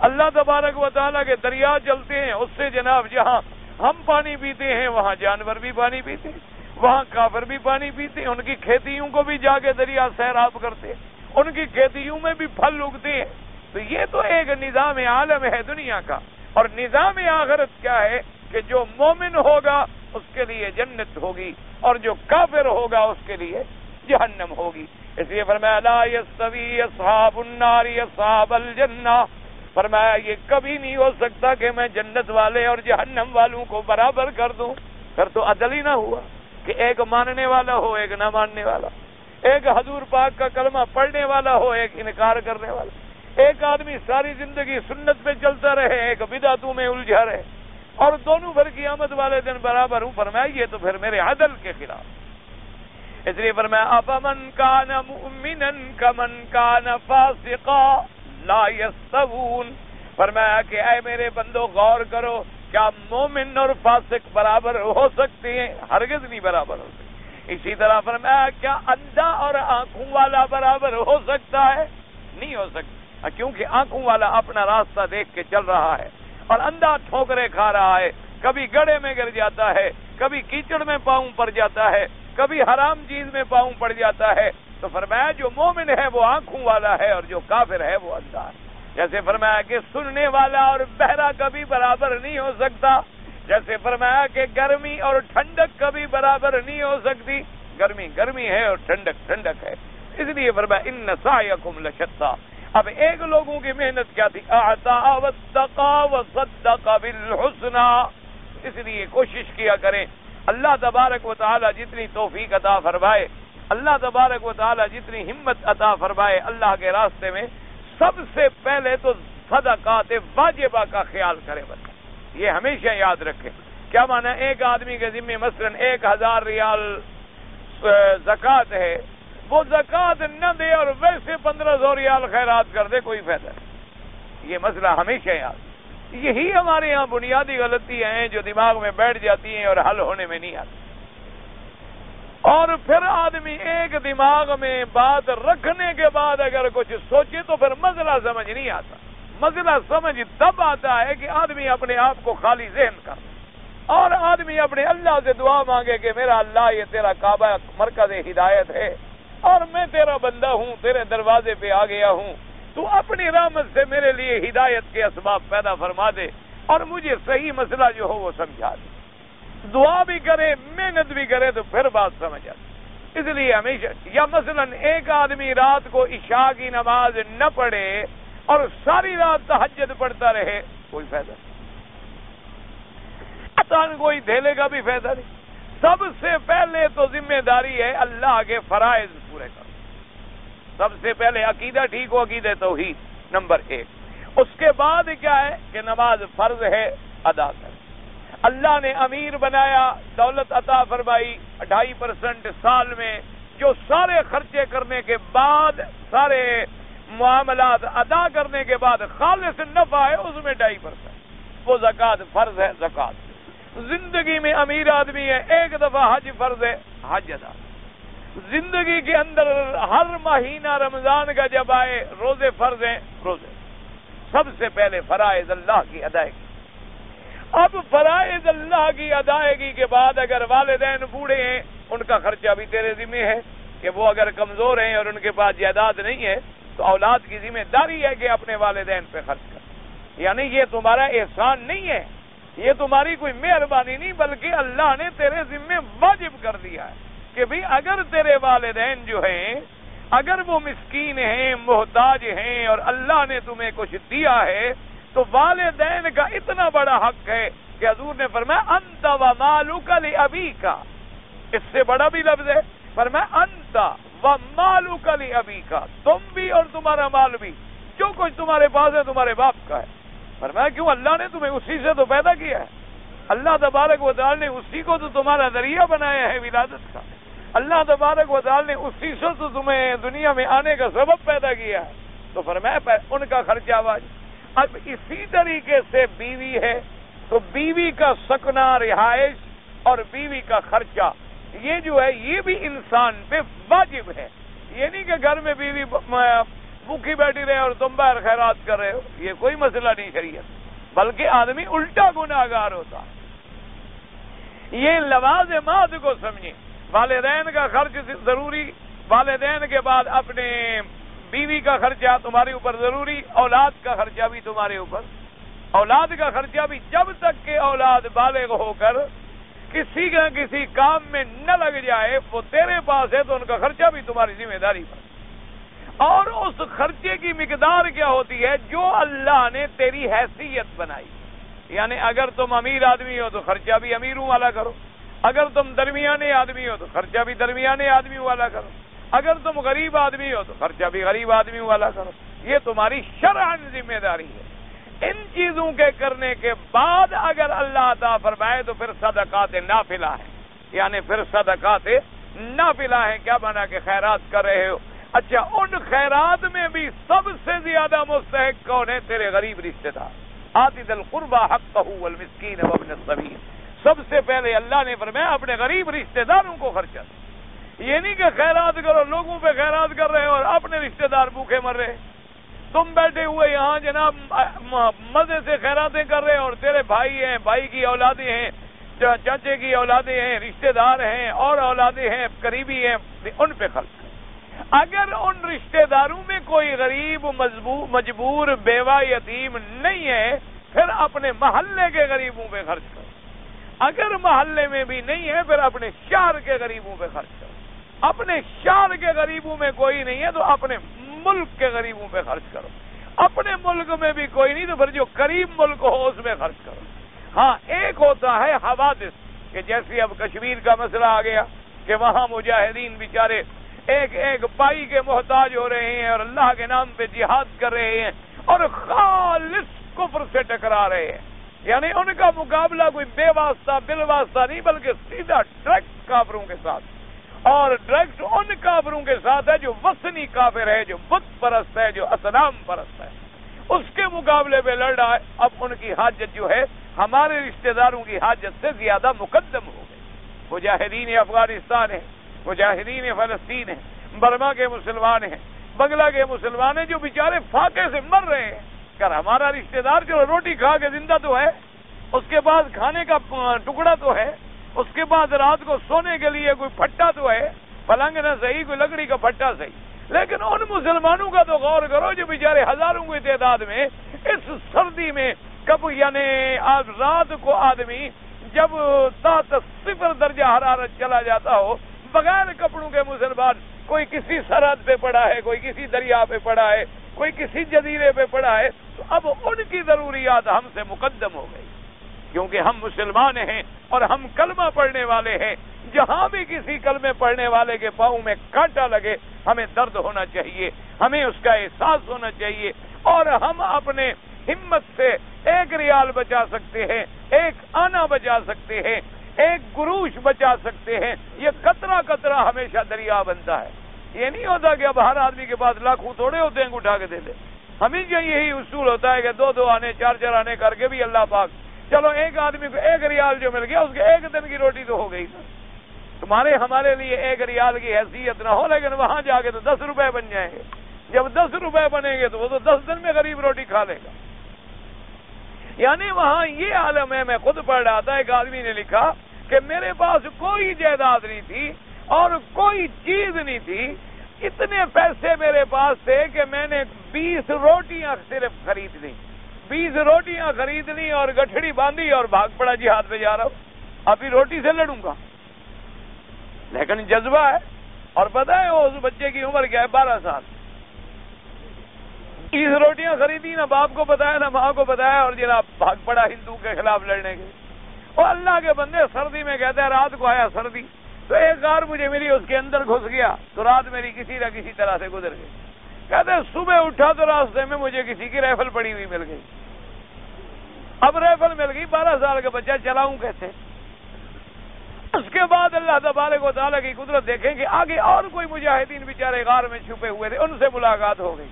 اللہ تبارک و تعالیٰ کے دریا چلتے ہیں، اس سے جناب جہاں ہم پانی پیتے ہیں وہاں جانور بھی پانی پیتے ہیں، وہاں کافر بھی پانی پیتے ہیں، ان کی کھیتیوں کو بھی جا کے دریا سیراب کرتے ہیں، ان کی کھیتیوں میں بھی پھل اگتے ہیں، تو یہ تو ایک نظام عالم ہے دنیا کا. اور نظام آخرت کیا ہے کہ جو مومن ہوگا اس کے لیے جنت ہوگی اور جو کافر ہوگا اس کے لیے جہنم ہوگی. اس لیے فرمایا لا یستوی اصحاب النار اصحاب الجنہ. فرمایا یہ کبھی نہیں ہو سکتا کہ میں جنت والے اور جہنم والوں کو برابر کر دوں. پھر تو عدل ہی نہ ہوا کہ ایک ماننے والا ہو ایک نہ ماننے والا, ایک حضور پاک کا کلمہ پڑھنے والا ہو ایک انکار کرنے والا, ایک آدمی ساری زندگی سنت پہ چلتا رہے ایک بدعتوں میں الجھا رہے, اور دونوں بھر قیامت والے دن برابر ہوں. فرمایا یہ تو پھر میرے عدل کے خلاف. اس لیے فرمایا افمن کان مؤمنا کمن کان فاسقا لا یستوون. فرمایا کہ اے میرے بندو غور کرو, کیا مومن اور فاسق برابر ہو سکتے ہیں؟ ہرگز نہیں برابر ہو سکتے. اسی طرح فرمایا کیا اندھا اور آنکھوں والا برابر ہو سکتا ہے؟ نہیں ہو سکتا, کیونکہ آنکھوں والا اپنا راستہ دیکھ کے چل رہا ہے اور اندھا ٹھوکریں کھا رہا ہے, کبھی گڑھے میں گر جاتا ہے, کبھی کیچڑ میں پاؤں پڑ جاتا ہے, کبھی حرام چیز میں پاؤں پڑ جاتا ہے. تو فرمایا جو مومن ہے وہ آنکھوں والا ہے اور جو کافر ہے وہ اندھا ہے. جیسے فرمایا کہ سننے والا اور بہرا کبھی برابر نہیں ہو سکتا, جیسے فرمایا کہ گرمی اور ٹھنڈک کبھی برابر نہیں ہو سکتی. گرمی گرمی ہے اور ٹھنڈک ٹھنڈک ہے. اس لیے فرمایا ان سعیکم لشتی. اب ایک لوگوں کی محنت کیا تھی؟ اعطا واتقا وصدق بالحسنى. اس لیے کوشش کیا کریں اللہ تبارک و تعالی جتنی توفیق عطا فرمائے, اللہ تبارک و تعالی جتنی ہمت عطا فرمائے اللہ کے راستے میں, سب سے پہلے تو صدقات واجبہ کا خیال کرے بندہ. یہ ہمیشہ یاد رکھیں. کیا معنی؟ ایک آدمی کے ذمہ مثلا 1000 ریال زکوٰۃ ہے, وہ زکوٰۃ نہ دے اور ویسے 1500 ریال خیرات کر دے, کوئی فائدہ نہیں. یہ مسئلہ ہمیشہ یاد. یہی ہمارے یہاں بنیادی غلطیاں ہیں جو دماغ میں بیٹھ جاتی ہیں اور حل ہونے میں نہیں آتی. اور پھر آدمی ایک دماغ میں بات رکھنے کے بعد اگر کچھ سوچے تو پھر مسئلہ سمجھ نہیں آتا. مسئلہ سمجھ تب آتا ہے کہ آدمی اپنے آپ کو خالی ذہن کر اور آدمی اپنے اللہ سے دعا مانگے کہ میرا اللہ یہ تیرا کعبہ مرکز ہدایت ہے اور میں تیرا بندہ ہوں, تیرے دروازے پہ آ گیا ہوں, تو اپنی رحمت سے میرے لیے ہدایت کے اسباب پیدا فرما دے اور مجھے صحیح مسئلہ جو ہو وہ سمجھا دے. دعا بھی کرے محنت بھی کرے تو پھر بات سمجھ آتی. اس لیے ہمیشہ, یا مثلا ایک آدمی رات کو عشاء کی نماز نہ پڑھے اور ساری رات تہجد پڑھتا رہے, کوئی فائدہ نہیں. کوئی دھیلے کا بھی فائدہ نہیں. سب سے پہلے تو ذمہ داری ہے اللہ کے فرائض پورے کرو. سب سے پہلے عقیدہ ٹھیک ہو, عقیدہ توحید نمبر 1. اس کے بعد کیا ہے کہ نماز فرض ہے, ادا کر. اللہ نے امیر بنایا, دولت عطا فرمائی 2.5% سال میں, جو سارے خرچے کرنے کے بعد, سارے معاملات ادا کرنے کے بعد خالص نفع ہے اس میں 2.5%, وہ زکوٰۃ فرض ہے, زکوٰۃ. زندگی میں امیر آدمی ہے, ایک دفعہ حج فرض ہے, حج ادا. زندگی کے اندر ہر مہینہ رمضان کا جب آئے روزے فرض ہیں, روزے. سب سے پہلے فرائض اللہ کی ادائیگی. اب فرائض اللہ کی ادائیگی کے بعد اگر والدین بوڑھے ہیں ان کا خرچہ بھی تیرے ذمہ ہے کہ وہ اگر کمزور ہیں اور ان کے پاس جائیداد نہیں ہے تو اولاد کی ذمہ داری ہے کہ اپنے والدین پہ خرچ کر. یعنی یہ تمہارا احسان نہیں ہے, یہ تمہاری کوئی مہربانی نہیں, بلکہ اللہ نے تیرے ذمہ واجب کر دیا ہے کہ بھئی اگر تیرے والدین جو ہیں اگر وہ مسکین ہیں, محتاج ہیں اور اللہ نے تمہیں کچھ دیا ہے تو والدین کا اتنا بڑا حق ہے کہ حضور نے فرمایا انت ومالک لابیک. اس سے بڑا بھی لفظ ہے, فرمایا انت ومالک لابیک, تم بھی اور تمہارا مال بھی, جو کچھ تمہارے پاس ہے تمہارے باپ کا ہے. فرمایا کیوں؟ اللہ نے تمہیں اسی سے تو پیدا کیا ہے. اللہ تبارک و تعالی نے اسی کو تو تمہارا ذریعہ بنایا ہے ولادت کا. اللہ تبارک و تعالی نے اسی سے تو تمہیں دنیا میں آنے کا سبب پیدا کیا ہے. تو فرمایا ان کا خرچہ واجب. اب اسی طریقے سے بیوی ہے تو بیوی کا سکنا, رہائش اور بیوی کا خرچہ, یہ جو ہے یہ بھی انسان پہ واجب ہے. یہ نہیں کہ گھر میں بیوی بھوکی بیٹھی رہے اور تم باہر خیرات کر رہے ہو, یہ کوئی مسئلہ نہیں شریعت, بلکہ آدمی الٹا گناہگار ہوتا. یہ لوازمات کو سمجھیں. والدین کا خرچ ضروری, والدین کے بعد اپنے بیوی کا خرچہ تمہارے اوپر ضروری، اولاد کا خرچہ بھی تمہارے اوپر، اولاد کا خرچہ بھی جب تک کہ اولاد بالغ ہو کر کسی کا کسی کام میں نہ لگ جائے، وہ تیرے پاس ہے تو ان کا خرچہ بھی تمہاری ذمہ داری پر۔ اور اس خرچے کی مقدار کیا ہوتی ہے؟ جو اللہ نے تیری حیثیت بنائی، یعنی اگر تم امیر آدمی ہو تو خرچہ بھی امیروں والا کرو، اگر تم درمیانے آدمی ہو تو خرچہ بھی درمیانے آدمی والا کرو، اگر تم غریب آدمی ہو تو خرچہ بھی غریب آدمی والا کرو۔ یہ تمہاری شرعاً ذمہ داری ہے۔ ان چیزوں کے کرنے کے بعد اگر اللہ عطا فرمائے تو پھر صدقات نافلہ ہے، یعنی پھر صدقات نافلہ ہے۔ کیا مانا کہ خیرات کر رہے ہو؟ اچھا، ان خیرات میں بھی سب سے زیادہ مستحق کون ہے؟ تیرے غریب رشتہ دار۔ آتی ذی القربى حقہ والمسکین وابن السبیل، سب سے پہلے اللہ نے فرمایا اپنے غریب رشتہ داروں کو خرچہ دو۔ یہ نہیں کہ خیرات کرو، لوگوں پہ خیرات کر رہے ہو اور اپنے رشتہ دار بھوکے مر رہے۔ تم بیٹھے ہوئے یہاں جناب مزے سے خیراتیں کر رہے اور تیرے بھائی ہیں، بھائی کی اولادیں ہیں، چاچے کی اولادیں ہیں، رشتہ دار ہیں اور اولادیں ہیں، قریبی ہیں، ان پہ خرچ۔ اگر ان رشتہ داروں میں کوئی غریب، مجبور، بیوہ، یتیم نہیں ہے، پھر اپنے محلے کے غریبوں پہ خرچ کرو۔ اگر محلے میں بھی نہیں ہے، پھر اپنے شہر کے غریبوں پہ خرچ کرو۔ اپنے شہر کے غریبوں میں کوئی نہیں ہے تو اپنے ملک کے غریبوں پہ خرچ کرو۔ اپنے ملک میں بھی کوئی نہیں تو پھر جو قریب ملک ہو اس میں خرچ کرو۔ ہاں، ایک ہوتا ہے حوادث، کہ جیسے اب کشمیر کا مسئلہ آ گیا کہ وہاں مجاہدین بیچارے ایک ایک پائی کے محتاج ہو رہے ہیں اور اللہ کے نام پہ جہاد کر رہے ہیں اور خالص کفر سے ٹکرا رہے ہیں، یعنی ان کا مقابلہ کوئی بے واسطہ بل واسطہ نہیں بلکہ سیدھا ڈائریکٹ کافروں کے ساتھ، اور ڈائریکٹ ان کافروں کے ساتھ ہے جو وثنی کافر ہے، جو بت پرست ہے، جو اصنام پرست ہے، اس کے مقابلے میں لڑ رہا ہے۔ اب ان کی حاجت جو ہے ہمارے رشتہ داروں کی حاجت سے زیادہ مقدم ہو گئی۔ مجاہدین افغانستان ہیں، مجاہدین فلسطین ہیں، برما کے مسلمان ہیں، بنگلہ کے مسلمان ہیں جو بیچارے فاقے سے مر رہے ہیں۔ کر ہمارا رشتہ دار جو روٹی کھا کے زندہ تو ہے، اس کے بعد کھانے کا ٹکڑا تو ہے، اس کے بعد رات کو سونے کے لیے کوئی پھٹا تو ہے، پلنگ نہ صحیح کوئی لکڑی کا پھٹا صحیح، لیکن ان مسلمانوں کا تو غور کرو جو بیچارے ہزاروں کی تعداد میں اس سردی میں کب، یعنی آج رات کو آدمی جب تحت 0 درجہ حرارت چلا جاتا ہو، بغیر کپڑوں کے مسلمان، کوئی کسی سرحد پہ پڑا ہے، کوئی کسی دریا پہ پڑا ہے، کوئی کسی جزیرے پہ پڑا ہے، تو اب ان کی ضروریات ہم سے مقدم ہو گئی، کیونکہ ہم مسلمان ہیں اور ہم کلمہ پڑھنے والے ہیں۔ جہاں بھی کسی کلمے پڑھنے والے کے پاؤں میں کانٹا لگے ہمیں درد ہونا چاہیے، ہمیں اس کا احساس ہونا چاہیے، اور ہم اپنے ہمت سے 1 ریال بچا سکتے ہیں، 1 آنا بچا سکتے ہیں، 1 گروش بچا سکتے ہیں۔ یہ قطرہ قطرہ ہمیشہ دریا بنتا ہے۔ یہ نہیں ہوتا کہ اب ہر آدمی کے پاس لاکھوں تھوڑے ہوتے ہیں اٹھا کے دے دے۔ ہمیشہ یہی اصول ہوتا ہے کہ 2 آنے 4 آنے کر کے بھی اللہ پاک، چلو ایک آدمی کو 1 ریال جو مل گیا اس کے 1 دن کی روٹی تو ہو گئی۔ تمہارے ہمارے لیے 1 ریال کی حیثیت نہ ہو، لیکن وہاں جا کے تو 10 روپے بن جائیں گے۔ جب 10 روپے بنیں گے تو وہ تو 10 دن میں غریب روٹی کھا لے گا۔ یعنی وہاں یہ عالم ہے۔ میں خود پڑھ رہا تھا، ایک آدمی نے لکھا کہ میرے پاس کوئی جائیداد نہیں تھی اور کوئی چیز نہیں تھی، اتنے پیسے میرے پاس تھے کہ میں نے 20 روٹیاں صرف خرید لی، 20 روٹیاں خرید لی اور گٹھڑی باندھی اور بھاگ پڑا جہاد پہ جا رہا ہوں، ابھی روٹی سے لڑوں گا۔ لیکن جذبہ ہے، اور پتہ ہے اس بچے کی عمر کیا ہے؟ 12 سال۔ 30 روٹیاں خریدی، نہ باپ کو بتایا نہ ماں کو بتایا، اور جناب بھاگ پڑا ہندو کے خلاف لڑنے کے۔ اور اللہ کے بندے سردی میں کہتے ہیں، رات کو آیا سردی تو ایک غار مجھے ملی، اس کے اندر گھس گیا تو رات میری کسی نہ کسی طرح سے گزر گئی۔ کہتے ہیں صبح اٹھا تو راستے میں مجھے کسی کی رائفل پڑی ہوئی مل گئی۔ اب رائفل مل گئی، 12 سال کا بچہ، چلاؤں کیسے؟ اس کے بعد اللہ تبارک و تعالیٰ کی قدرت دیکھیں کہ آگے اور کوئی مجاہدین بیچارے غار میں چھپے ہوئے تھے، ان سے ملاقات ہو گئی،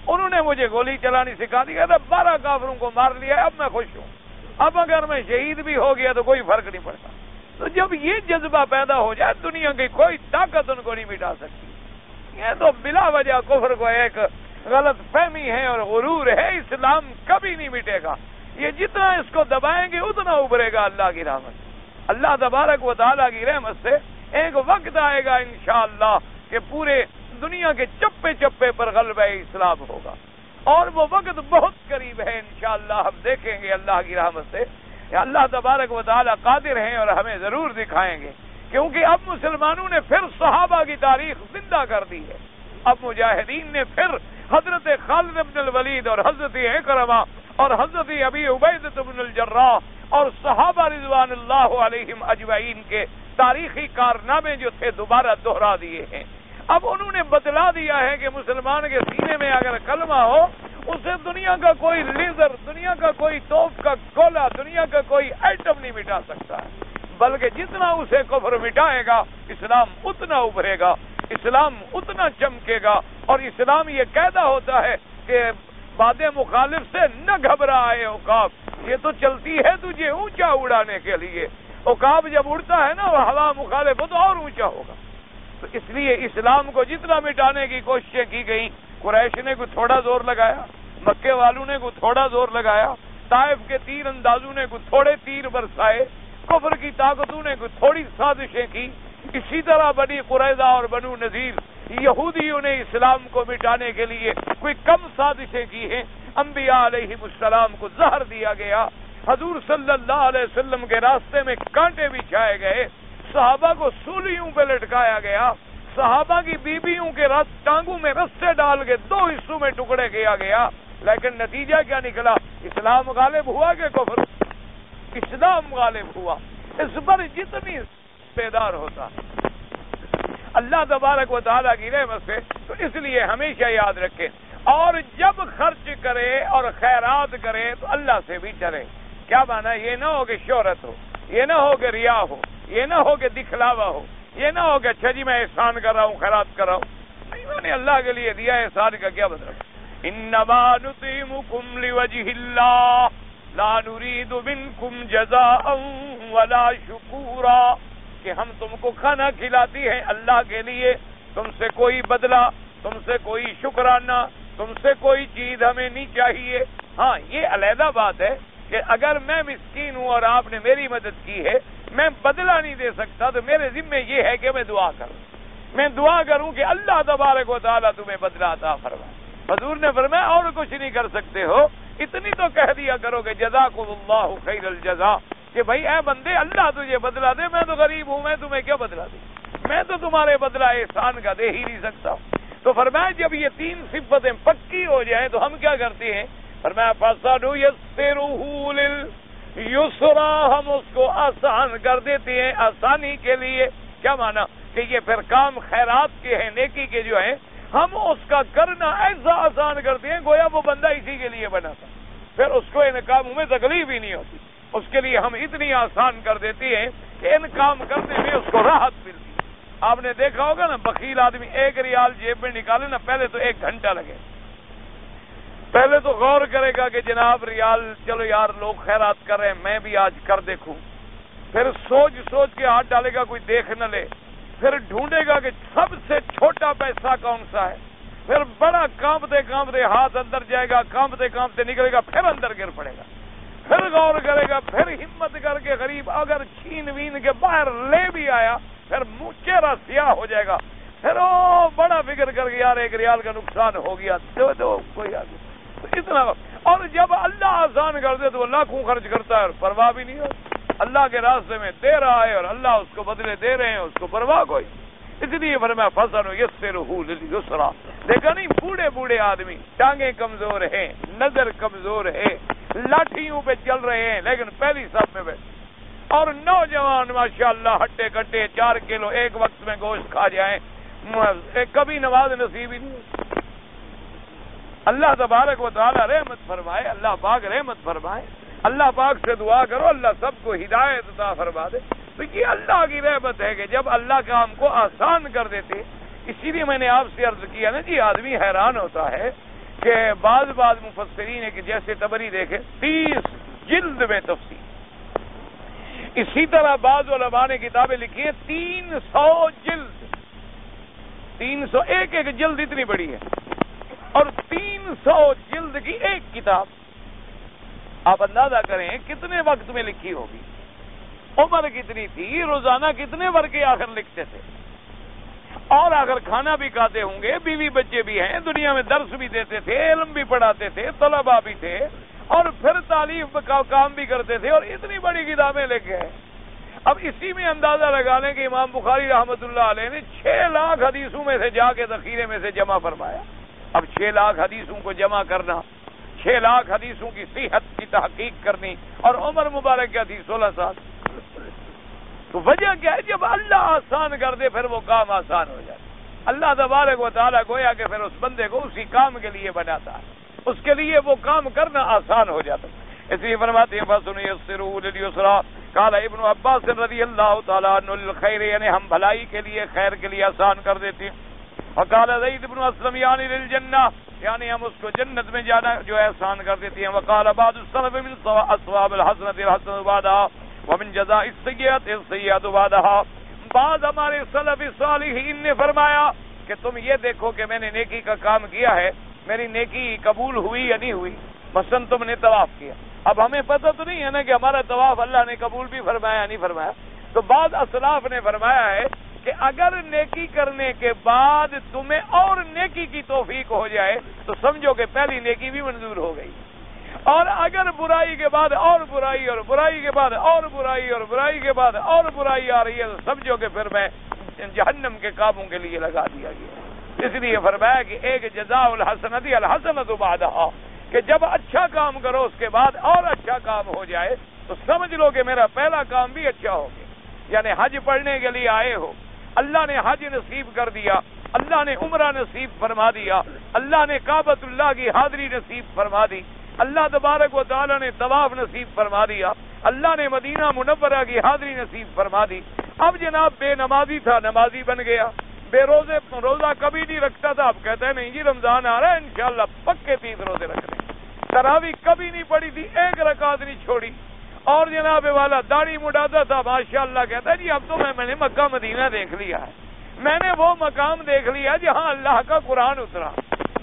انہوں نے مجھے گولی چلانی سکھا دی۔ کہتا 12 کافروں کو مار لیا ہے، اب میں خوش ہوں، اب اگر میں شہید بھی ہو گیا تو کوئی فرق نہیں پڑتا۔ تو جب یہ جذبہ پیدا ہو جائے، دنیا کی کوئی طاقت ان کو نہیں مٹا سکتی۔ یہ تو بلا وجہ کفر کو ایک غلط فہمی ہے اور غرور ہے، اسلام کبھی نہیں مٹے گا۔ یہ جتنا اس کو دبائیں گے اتنا ابھرے گا اللہ کی رحمت۔ اللہ تبارک و تعالیٰ کی رحمت سے ایک وقت آئے گا انشاءاللہ کہ پورے دنیا کے چپے چپے پر غلبہ اسلام ہوگا، اور وہ وقت بہت قریب ہے انشاءاللہ. ہم دیکھیں گے اللہ کی رحمت سے. اللہ تبارک و تعالی قادر ہیں اور ہمیں ضرور دکھائیں گے، کیونکہ اب مسلمانوں نے پھر صحابہ کی تاریخ زندہ کر دی ہے. اب مجاہدین نے پھر حضرت خالد بن الولید اور حضرت اکرمہ اور حضرت ابی عبیدہ بن الجراح اور صحابہ رضوان اللہ علیہم اجمعین کے تاریخی کارنامے جو تھے دوبارہ دہرا دیے ہیں. اب انہوں نے بتلا دیا ہے کہ مسلمان کے سینے میں اگر کلمہ ہو، اسے دنیا کا کوئی لیزر، دنیا کا کوئی توپ کا گولہ، دنیا کا کوئی ایٹم نہیں مٹا سکتا ہے، بلکہ جتنا اسے کفر مٹائے گا اسلام اتنا ابھرے گا، اسلام اتنا چمکے گا. اور اسلام یہ قاعدہ ہوتا ہے کہ باد مخالف سے نہ گھبرائے عقاب، یہ تو چلتی ہے تجھے اونچا اڑانے کے لیے. عقاب جب اڑتا ہے نا وہ ہوا مخالف ہو تو اور اونچا ہوگا. تو اس لیے اسلام کو جتنا مٹانے کی کوششیں کی گئیں، قریش نے کوئی تھوڑا زور لگایا، مکے والوں نے کوئی تھوڑا زور لگایا، طائف کے تیر اندازوں نے کوئی تھوڑے تیر برسائے، کفر کی طاقتوں نے کوئی تھوڑی سازشیں کی. اسی طرح بنی قریظہ اور بنو نذیر یہودیوں نے اسلام کو مٹانے کے لیے کوئی کم سازشیں کی ہیں. انبیاء علیہ السلام کو زہر دیا گیا، حضور صلی اللہ علیہ وسلم کے راستے میں کانٹے بچھائے گئے، صحابہ کو سولیوں پہ لٹکایا گیا، صحابہ کی بیویوں کے ٹانگوں میں رسے ڈال کے 2 حصوں میں ٹکڑے کیا گیا. لیکن نتیجہ کیا نکلا؟ اسلام غالب ہوا کہ کفر؟ اسلام غالب ہوا. اس پر جتنی بیدار ہوتا اللہ تبارک و تعالیٰ کی رحمت سے. تو اس لیے ہمیشہ یاد رکھیں، اور جب خرچ کرے اور خیرات کرے تو اللہ سے بھی ڈرے. کیا مانا؟ یہ نہ ہو کہ شہرت ہو، یہ نہ ہو کہ ریا ہو، یہ نہ ہو کہ دکھلاوا ہو، یہ نہ ہو کہ اچھا جی میں احسان کر رہا ہوں، خیرات کر رہا ہوں. میں نے اللہ کے لیے دیا، احسان کا کیا مطلب؟ انما نطعمکم لوجہ اللہ لا نرید منکم جزاء ولا شکورا، کہ ہم تم کو کھانا کھلاتی ہیں اللہ کے لیے، تم سے کوئی بدلہ، تم سے کوئی شکرانہ، تم سے کوئی چیز ہمیں نہیں چاہیے. ہاں یہ علیحدہ بات ہے کہ اگر میں مسکین ہوں اور آپ نے میری مدد کی ہے، میں بدلہ نہیں دے سکتا، تو میرے ذمہ یہ ہے کہ میں دعا کروں، میں دعا کروں کہ اللہ تبارک و تعالیٰ تمہیں بدلہ عطا فرمائے. حضور نے فرمایا اور کچھ نہیں کر سکتے ہو، اتنی تو کہہ دیا کرو کہ جزاکم اللہ خیر الجزا، کہ بھائی اے بندے اللہ تجھے بدلہ دے، میں تو غریب ہوں، میں تمہیں کیا بدلہ دوں، میں تو تمہارے بدلہ احسان کا دے ہی نہیں سکتا. تو فرمایا جب یہ 3 صفتیں پکی ہو جائیں تو ہم کیا کرتے ہیں؟ فرمایا فَسَنُيَسِّرُهُ لِلْيُسْرَىٰ، ہم اس کو آسان کر دیتے ہیں آسانی کے لیے. کیا مانا؟ کہ یہ پھر کام خیرات کے ہیں، نیکی کے جو ہیں، ہم اس کا کرنا ایسا آسان کرتے ہیں گویا وہ بندہ اسی کے لیے بنا تھا، پھر اس کو ان کاموں میں تکلیف ہی نہیں ہوتی. اس کے لیے ہم اتنی آسان کر دیتے ہیں کہ ان کام کرنے میں اس کو راحت ملتی. آپ نے دیکھا ہوگا نا، بخیل آدمی 1 ریال جیب میں نکالے نا، پہلے تو 1 گھنٹہ لگے، پہلے تو غور کرے گا کہ جناب ریال، چلو یار لوگ خیرات کر رہے ہیں میں بھی آج کر دیکھوں، پھر سوچ سوچ کے ہاتھ ڈالے گا کوئی دیکھ نہ لے، پھر ڈھونڈے گا کہ سب سے چھوٹا پیسہ کون سا ہے، پھر بڑا کانپتے کانپتے ہاتھ اندر جائے گا، کانپتے کانپتے نکلے گا، پھر اندر گر پڑے گا، پھر غور کرے گا، پھر ہمت کر کے غریب اگر چھین وین کے باہر لے بھی آیا، پھر منہ چہرہ سیاہ ہو جائے گا، پھر وہ بڑا فکر کر کے یار 1 ریال کا نقصان ہو گیا، تو کوئی آدمی اتنا. اور جب اللہ آسان کر دے تو وہ لاکھوں خرچ کرتا ہے اور پرواہ بھی نہیں ہو، اللہ کے راستے میں دے رہا ہے اور اللہ اس کو بدلے دے رہے ہیں، اس کو پرواہ کوئی. اس لیے فرمایا فَسَنُيَسِّرُهُ لِلْيُسْرَىٰ. دیکھا نہیں، بوڑھے بوڑھے آدمی، ٹانگیں کمزور ہیں، نظر کمزور ہے، لاٹھیوں پہ چل رہے ہیں لیکن پہلی صف میں بیٹھے، اور نوجوان ماشاءاللہ ہٹے کٹے 4 کلو ایک وقت میں گوشت کھا جائیں، کبھی نماز نصیب ہی نہیں. اللہ تبارک و تعالی رحمت فرمائے، اللہ پاک رحمت فرمائے. اللہ پاک سے دعا کرو اللہ سب کو ہدایت عطا فرما دے. تو یہ اللہ کی رحمت ہے کہ جب اللہ کام کو آسان کر دیتے. اسی لیے میں نے آپ سے عرض کیا نا جی، آدمی حیران ہوتا ہے کہ بعض مفسرین کہ جیسے طبری دیکھے 30 جلد میں تفسیر، اسی طرح بعض علماء نے کتابیں لکھی ہیں 300 جلد، 300 ایک جلد اتنی بڑی ہے، اور 300 جلد کی ایک کتاب. آپ اندازہ کریں کتنے وقت میں لکھی ہوگی، عمر کتنی تھی، روزانہ کتنے ورقے آخر لکھتے تھے. اور اگر کھانا بھی کھاتے ہوں گے، بیوی بچے بھی ہیں، دنیا میں درس بھی دیتے تھے، علم بھی پڑھاتے تھے، طلباء بھی تھے، اور پھر تعلیم کا کام بھی کرتے تھے، اور اتنی بڑی کتابیں لکھ گئے۔ اب اسی میں اندازہ لگا لیں کہ امام بخاری رحمۃ اللہ علیہ نے 6 لاکھ حدیثوں میں سے جا کے ذخیرے میں سے جمع فرمایا۔ اب 6 لاکھ حدیثوں کو جمع کرنا، 6 لاکھ حدیثوں کی صحت کی تحقیق کرنی، اور عمر مبارک کیا تھی 16 سال۔ تو وجہ کیا ہے؟ جب اللہ آسان کر دے پھر وہ کام آسان ہو جاتا ہے۔ اللہ تبارک و تعالیٰ گویا کہ پھر اس بندے کو اسی کام کے لیے بناتا ہے، اس کے لیے وہ کام کرنا آسان ہو جاتا ہے۔ اس لیے فرماتے ہیں فَسَنُيَسِّرُهُ لِلْيُسْرَىٰ قال ابن عباس رضی اللہ تعالیٰ عنہ للخیر، یعنی ہم بھلائی کے لیے، خیر کے لیے آسان کر دیتے ہیں۔ وقال زید بن اسلم یعنی للجنہ، یعنی ہم اس کو جنت میں جانا جو ہے آسان کر دیتے ہیں۔ وقال بعض السلف من اصواب الحسنۃ الحسنۃ بعدها ومن جزاء السیئۃ السیئۃ بعدها، بعض ہمارے سلف صالحین نے فرمایا کہ تم یہ دیکھو کہ میں نے نیکی کا کام کیا ہے، میری نیکی قبول ہوئی یا نہیں ہوئی۔ مثلا تم نے طواف کیا، اب ہمیں پتہ تو نہیں ہے نا کہ ہمارا طواف اللہ نے قبول بھی فرمایا نہیں فرمایا، تو بعض اسلاف نے فرمایا ہے کہ اگر نیکی کرنے کے بعد تمہیں اور نیکی کی توفیق ہو جائے تو سمجھو کہ پہلی نیکی بھی منظور ہو گئی، اور اگر برائی کے بعد اور برائی، اور برائی کے بعد اور برائی، اور برائی کے بعد اور برائی آ رہی ہے تو سمجھو کہ پھر میں جہنم کے کاموں کے لیے لگا دیا گیا۔ اس لیے فرمایا کہ ایک جزاء الحسنۃ الحسنۃ بعدها، کہ جب اچھا کام کرو اس کے بعد اور اچھا کام ہو جائے تو سمجھ لو کہ میرا پہلا کام بھی اچھا ہو گیا۔ یعنی حج پڑھنے کے لیے آئے ہو، اللہ نے حج نصیب کر دیا، اللہ نے عمرہ نصیب فرما دیا، اللہ نے کعبۃ اللہ کی حاضری نصیب فرما دی، اللہ تبارک و تعالی نے طواف نصیب فرما دیا، اللہ نے مدینہ منورہ کی حاضری نصیب فرما دی۔ اب جناب بے نمازی تھا، نمازی بن گیا، بے روزہ کبھی نہیں رکھتا تھا، اب کہتا ہے نہیں جی رمضان آ رہا ہے انشاءاللہ پکے 30 روزے رکھنے۔ تراویح کبھی نہیں پڑھی تھی، ایک رکعت نہیں چھوڑی، اور جناب والا داڑھی مڈاتا تھا، ماشاءاللہ کہتا ہے جی اب تو میں نے مکہ مدینہ دیکھ لیا ہے، میں نے وہ مقام دیکھ لیا جہاں اللہ کا قرآن اترا،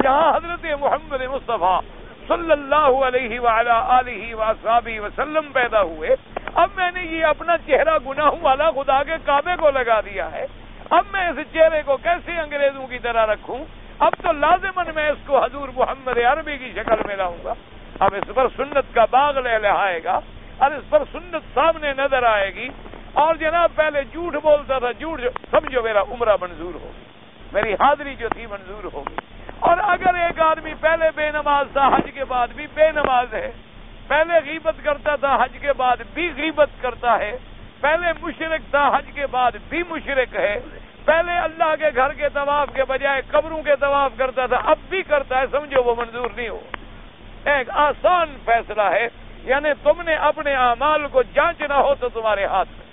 جہاں حضرت محمد مصطفیٰ صلی اللہ علیہ وعلی آلہ وصحبہ وسلم پیدا ہوئے، اب میں نے یہ اپنا چہرہ گناہوں والا خدا کے کعبے کو لگا دیا ہے، اب میں اس چہرے کو کیسے انگریزوں کی طرح رکھوں؟ اب تو لازماً میں اس کو حضور محمد عربی کی شکل میں لاؤں گا، اب اس پر سنت کا باغ لہلہائے گا، اور اس پر سنت سامنے نظر آئے گی، اور جناب پہلے جھوٹ بولتا تھا، جھوٹ سمجھو میرا عمرہ منظور ہوگی، میری حاضری جو تھی منظور ہوگی۔ اور اگر ایک آدمی پہلے بے نماز تھا، حج کے بعد بھی بے نماز ہے، پہلے غیبت کرتا تھا، حج کے بعد بھی غیبت کرتا ہے، پہلے مشرک تھا، حج کے بعد بھی مشرک ہے، پہلے اللہ کے گھر کے طواف کے بجائے قبروں کے طواف کرتا تھا، اب بھی کرتا ہے، سمجھو وہ منظور نہیں ہو۔ ایک آسان فیصلہ ہے، یعنی تم نے اپنے اعمال کو جانچنا ہو تو تمہارے ہاتھ میں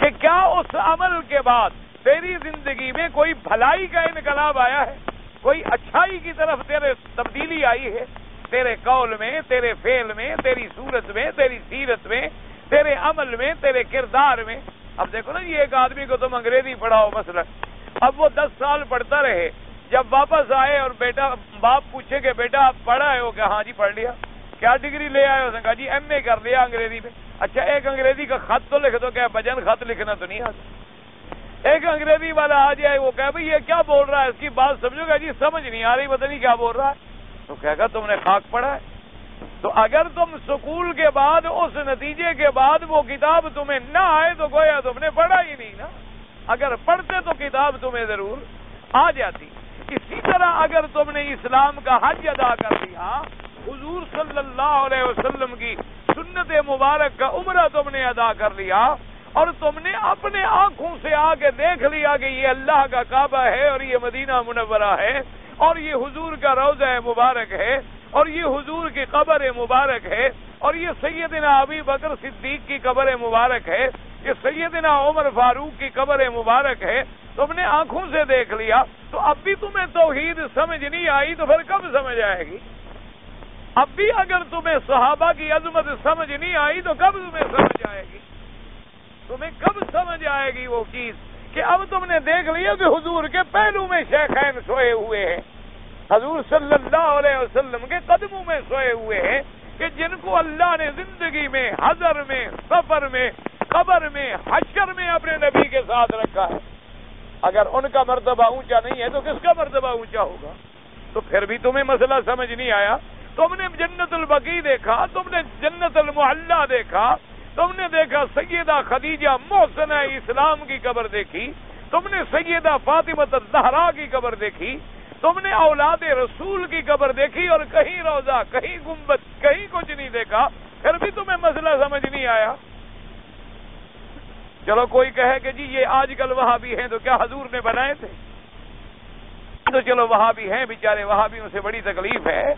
کہ کیا اس عمل کے بعد تیری زندگی میں کوئی بھلائی کا انقلاب آیا ہے، کوئی اچھائی کی طرف تیرے تبدیلی آئی ہے، تیرے قول میں، تیرے فعل میں، تیری صورت میں، تیری سیرت میں، تیرے عمل میں، تیرے کردار میں۔ اب دیکھو نا، یہ ایک آدمی کو تم انگریزی پڑھاؤ مثلا، اب وہ 10 سال پڑھتا رہے، جب واپس آئے اور بیٹا باپ پوچھے کہ بیٹا آپ پڑھا ہے ہو؟ کہ ہاں جی پڑھ لیا۔ کیا ڈگری لے آئے؟ اس نے کہا جی MA کر لیا انگریزی میں۔ اچھا ایک انگریزی کا خط تو لکھ دو، کیا بجن خط لکھنا تو نہیں آتا؟ ایک انگریزی والا آ جائے، وہ کہے بھائی یہ کیا بول رہا ہے، اس کی بات سمجھو گا جی سمجھ نہیں آ رہی، پتہ نہیں کیا بول رہا ہے، تو کہے گا تم نے خاک پڑھا ہے۔ تو اگر تم سکول کے بعد اس نتیجے کے بعد وہ کتاب تمہیں نہ آئے تو گویا تم نے پڑھا ہی نہیں نا، اگر پڑھتے تو کتاب تمہیں ضرور آ جاتی۔ اسی طرح اگر تم نے اسلام کا حج ادا کر لیا، حضور صلی اللہ علیہ وسلم کی سنت مبارک کا عمرہ تم نے ادا کر لیا، اور تم نے اپنے آنکھوں سے آ کے دیکھ لیا کہ یہ اللہ کا کعبہ ہے، اور یہ مدینہ منورہ ہے، اور یہ حضور کا روضہ مبارک ہے، اور یہ حضور کی قبر مبارک ہے، اور یہ سیدنا ابی بکر صدیق کی قبر مبارک ہے، یہ سیدنا عمر فاروق کی قبر مبارک ہے، تم نے آنکھوں سے دیکھ لیا، تو اب بھی تمہیں توحید سمجھ نہیں آئی تو پھر کب سمجھ آئے گی؟ اب بھی اگر تمہیں صحابہ کی عظمت سمجھ نہیں آئی تو کب تمہیں سمجھ آئے گی؟ تمہیں کب سمجھ آئے گی وہ چیز کہ اب تم نے دیکھ لیا کہ حضور کے پہلو میں شیخین سوئے ہوئے ہیں، حضور صلی اللہ علیہ وسلم کے قدموں میں سوئے ہوئے ہیں، کہ جن کو اللہ نے زندگی میں، حضر میں، سفر میں، قبر میں، حشر میں اپنے نبی کے ساتھ رکھا ہے۔ اگر ان کا مرتبہ اونچا نہیں ہے تو کس کا مرتبہ اونچا ہوگا؟ تو پھر بھی تمہیں مسئلہ سمجھ نہیں آیا؟ تم نے جنت البقیع دیکھا، تم نے جنت المعلا دیکھا، تم نے دیکھا سیدہ خدیجہ محسنہ اسلام کی قبر دیکھی، تم نے سیدہ فاطمہ الزہرا کی قبر دیکھی، تم نے اولاد رسول کی قبر دیکھی، اور کہیں روضہ، کہیں گنبد، کہیں کچھ نہیں دیکھا، پھر بھی تمہیں مسئلہ سمجھ نہیں آیا؟ چلو کوئی کہے کہ جی یہ آج کل وہابی ہیں، تو کیا حضور نے بنائے تھے؟ تو چلو وہابی ہیں بیچارے، وہابیوں سے بڑی تکلیف ہے،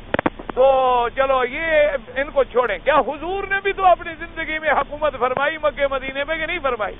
تو چلو یہ ان کو چھوڑیں۔ کیا حضور نے بھی تو اپنی زندگی میں حکومت فرمائی مکہ مدینے میں کہ نہیں فرمائی؟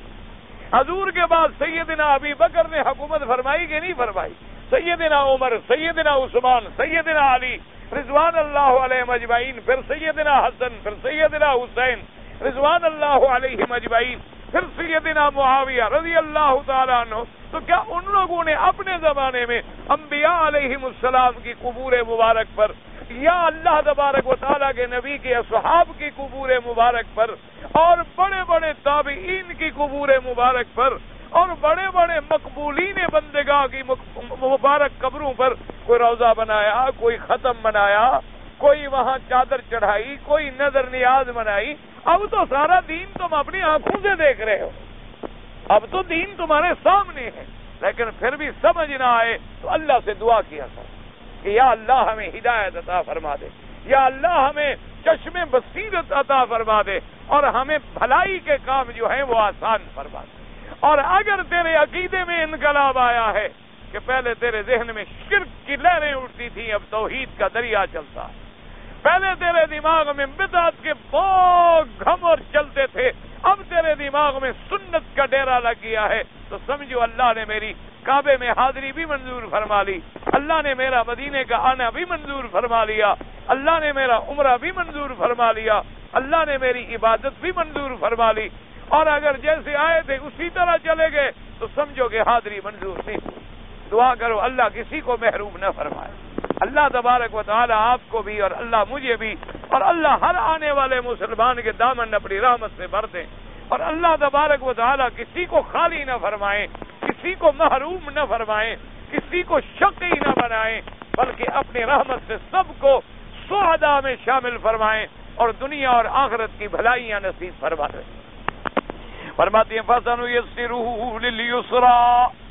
حضور کے بعد سیدنا ابی بکر نے حکومت فرمائی کہ نہیں فرمائی؟ سیدنا عمر، سیدنا عثمان، سیدنا علی رضوان اللہ علیہم اجمعین، پھر سیدنا حسن، پھر سیدنا حسین رضوان اللہ علیہم اجمعین، پھر سیدنا معاویہ رضی اللہ تعالیٰ عنہ۔ تو کیا ان لوگوں نے اپنے زمانے میں انبیاء علیہم السلام کی قبور مبارک پر، یا اللہ تبارک و تعالیٰ کے نبی کے اصحاب کی قبور مبارک پر، اور بڑے بڑے تابعین کی قبور مبارک پر، اور بڑے بڑے مقبولین بندگاہ کی مبارک قبروں پر کوئی روضہ بنایا، کوئی ختم بنایا، کوئی وہاں چادر چڑھائی، کوئی نظر نیاز بنائی؟ اب تو سارا دین تم اپنی آنکھوں سے دیکھ رہے ہو، اب تو دین تمہارے سامنے ہے، لیکن پھر بھی سمجھ نہ آئے تو اللہ سے دعا کیا کرو کہ یا اللہ ہمیں ہدایت عطا فرما دے، یا اللہ ہمیں چشم بصیرت عطا فرما دے، اور ہمیں بھلائی کے کام جو ہیں وہ آسان فرما دے۔ اور اگر تیرے عقیدے میں انقلاب آیا ہے کہ پہلے تیرے ذہن میں شرک کی لہریں اٹھتی تھیں، اب توحید کا دریا چلتا ہے، پہلے تیرے دماغ میں بدعت کے بہت گھمر چلتے تھے، اب تیرے دماغ میں سنت کا ڈیرا لگ گیا ہے، تو سمجھو اللہ نے میری کعبے میں حاضری بھی منظور فرما لی، اللہ نے میرا مدینے کا آنا بھی منظور فرما لیا، اللہ نے میرا عمرہ بھی منظور فرما لیا، اللہ نے میری عبادت بھی منظور فرما لی، اور اگر جیسے آئے تھے اسی طرح چلے گئے تو سمجھو کہ حاضری منظور نہیں۔ دعا کرو اللہ کسی کو محروم نہ فرمائے، اللہ تبارک و تعالی آپ کو بھی، اور اللہ مجھے بھی، اور اللہ ہر آنے والے مسلمان کے دامن اپنی رحمت سے بھر دیں، اور اللہ تبارک و تعالی کسی کو خالی نہ فرمائیں، کسی کو محروم نہ فرمائیں، کسی کو شقی نہ بنائیں، بلکہ اپنی رحمت سے سب کو سعداء میں شامل فرمائیں، اور دنیا اور آخرت کی بھلائیاں نصیب فرما دیں۔ فرماتے ہیں فَسَنُيَسِّرُهُ لِلْيُسْرَىٰ۔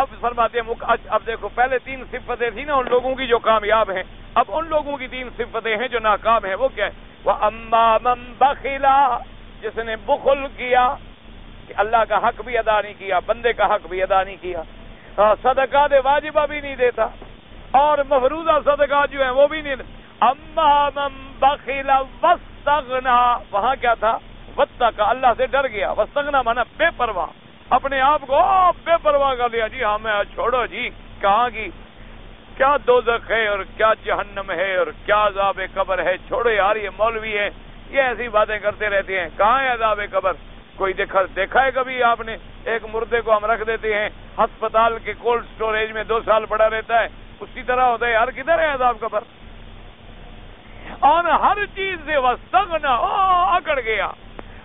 اب فرماتے ہیں اب دیکھو پہلے 3 صفتیں تھیں نا ان لوگوں کی جو کامیاب ہیں، اب ان لوگوں کی 3 صفتیں ہیں جو ناکام ہیں۔ وہ کیا ہے؟ وَأَمَّا مَن بَخِلَ، جس نے بخل کیا کہ اللہ کا حق بھی ادا نہیں کیا، بندے کا حق بھی ادا نہیں کیا، صدقات واجبہ بھی نہیں دیتا، اور مفروضہ صدقات جو ہیں وہ بھی نہیں دیتا۔ اما من بخل واستغنى، وہاں کیا تھا؟ واتقى، اللہ سے ڈر گیا، واستغنى مانا بے پرواہ، اپنے آپ کو بے پرواہ کر لیا، جی ہمیں چھوڑو جی، کہاں کی کیا دوزخ ہے اور کیا جہنم ہے اور کیا عذاب قبر ہے، چھوڑو یار یہ مولوی ہے، یہ ایسی باتیں کرتے رہتے ہیں، کہاں ہے عذاب قبر؟ کوئی دیکھا ہے کبھی آپ نے؟ ایک مردے کو ہم رکھ دیتے ہیں ہسپتال کے کولڈ سٹوریج میں، 2 سال پڑا رہتا ہے، اسی طرح ہوتا ہے، یار کدھر ہے عذاب قبر؟ اور ہر چیز سے واستغنا، اکڑ گیا۔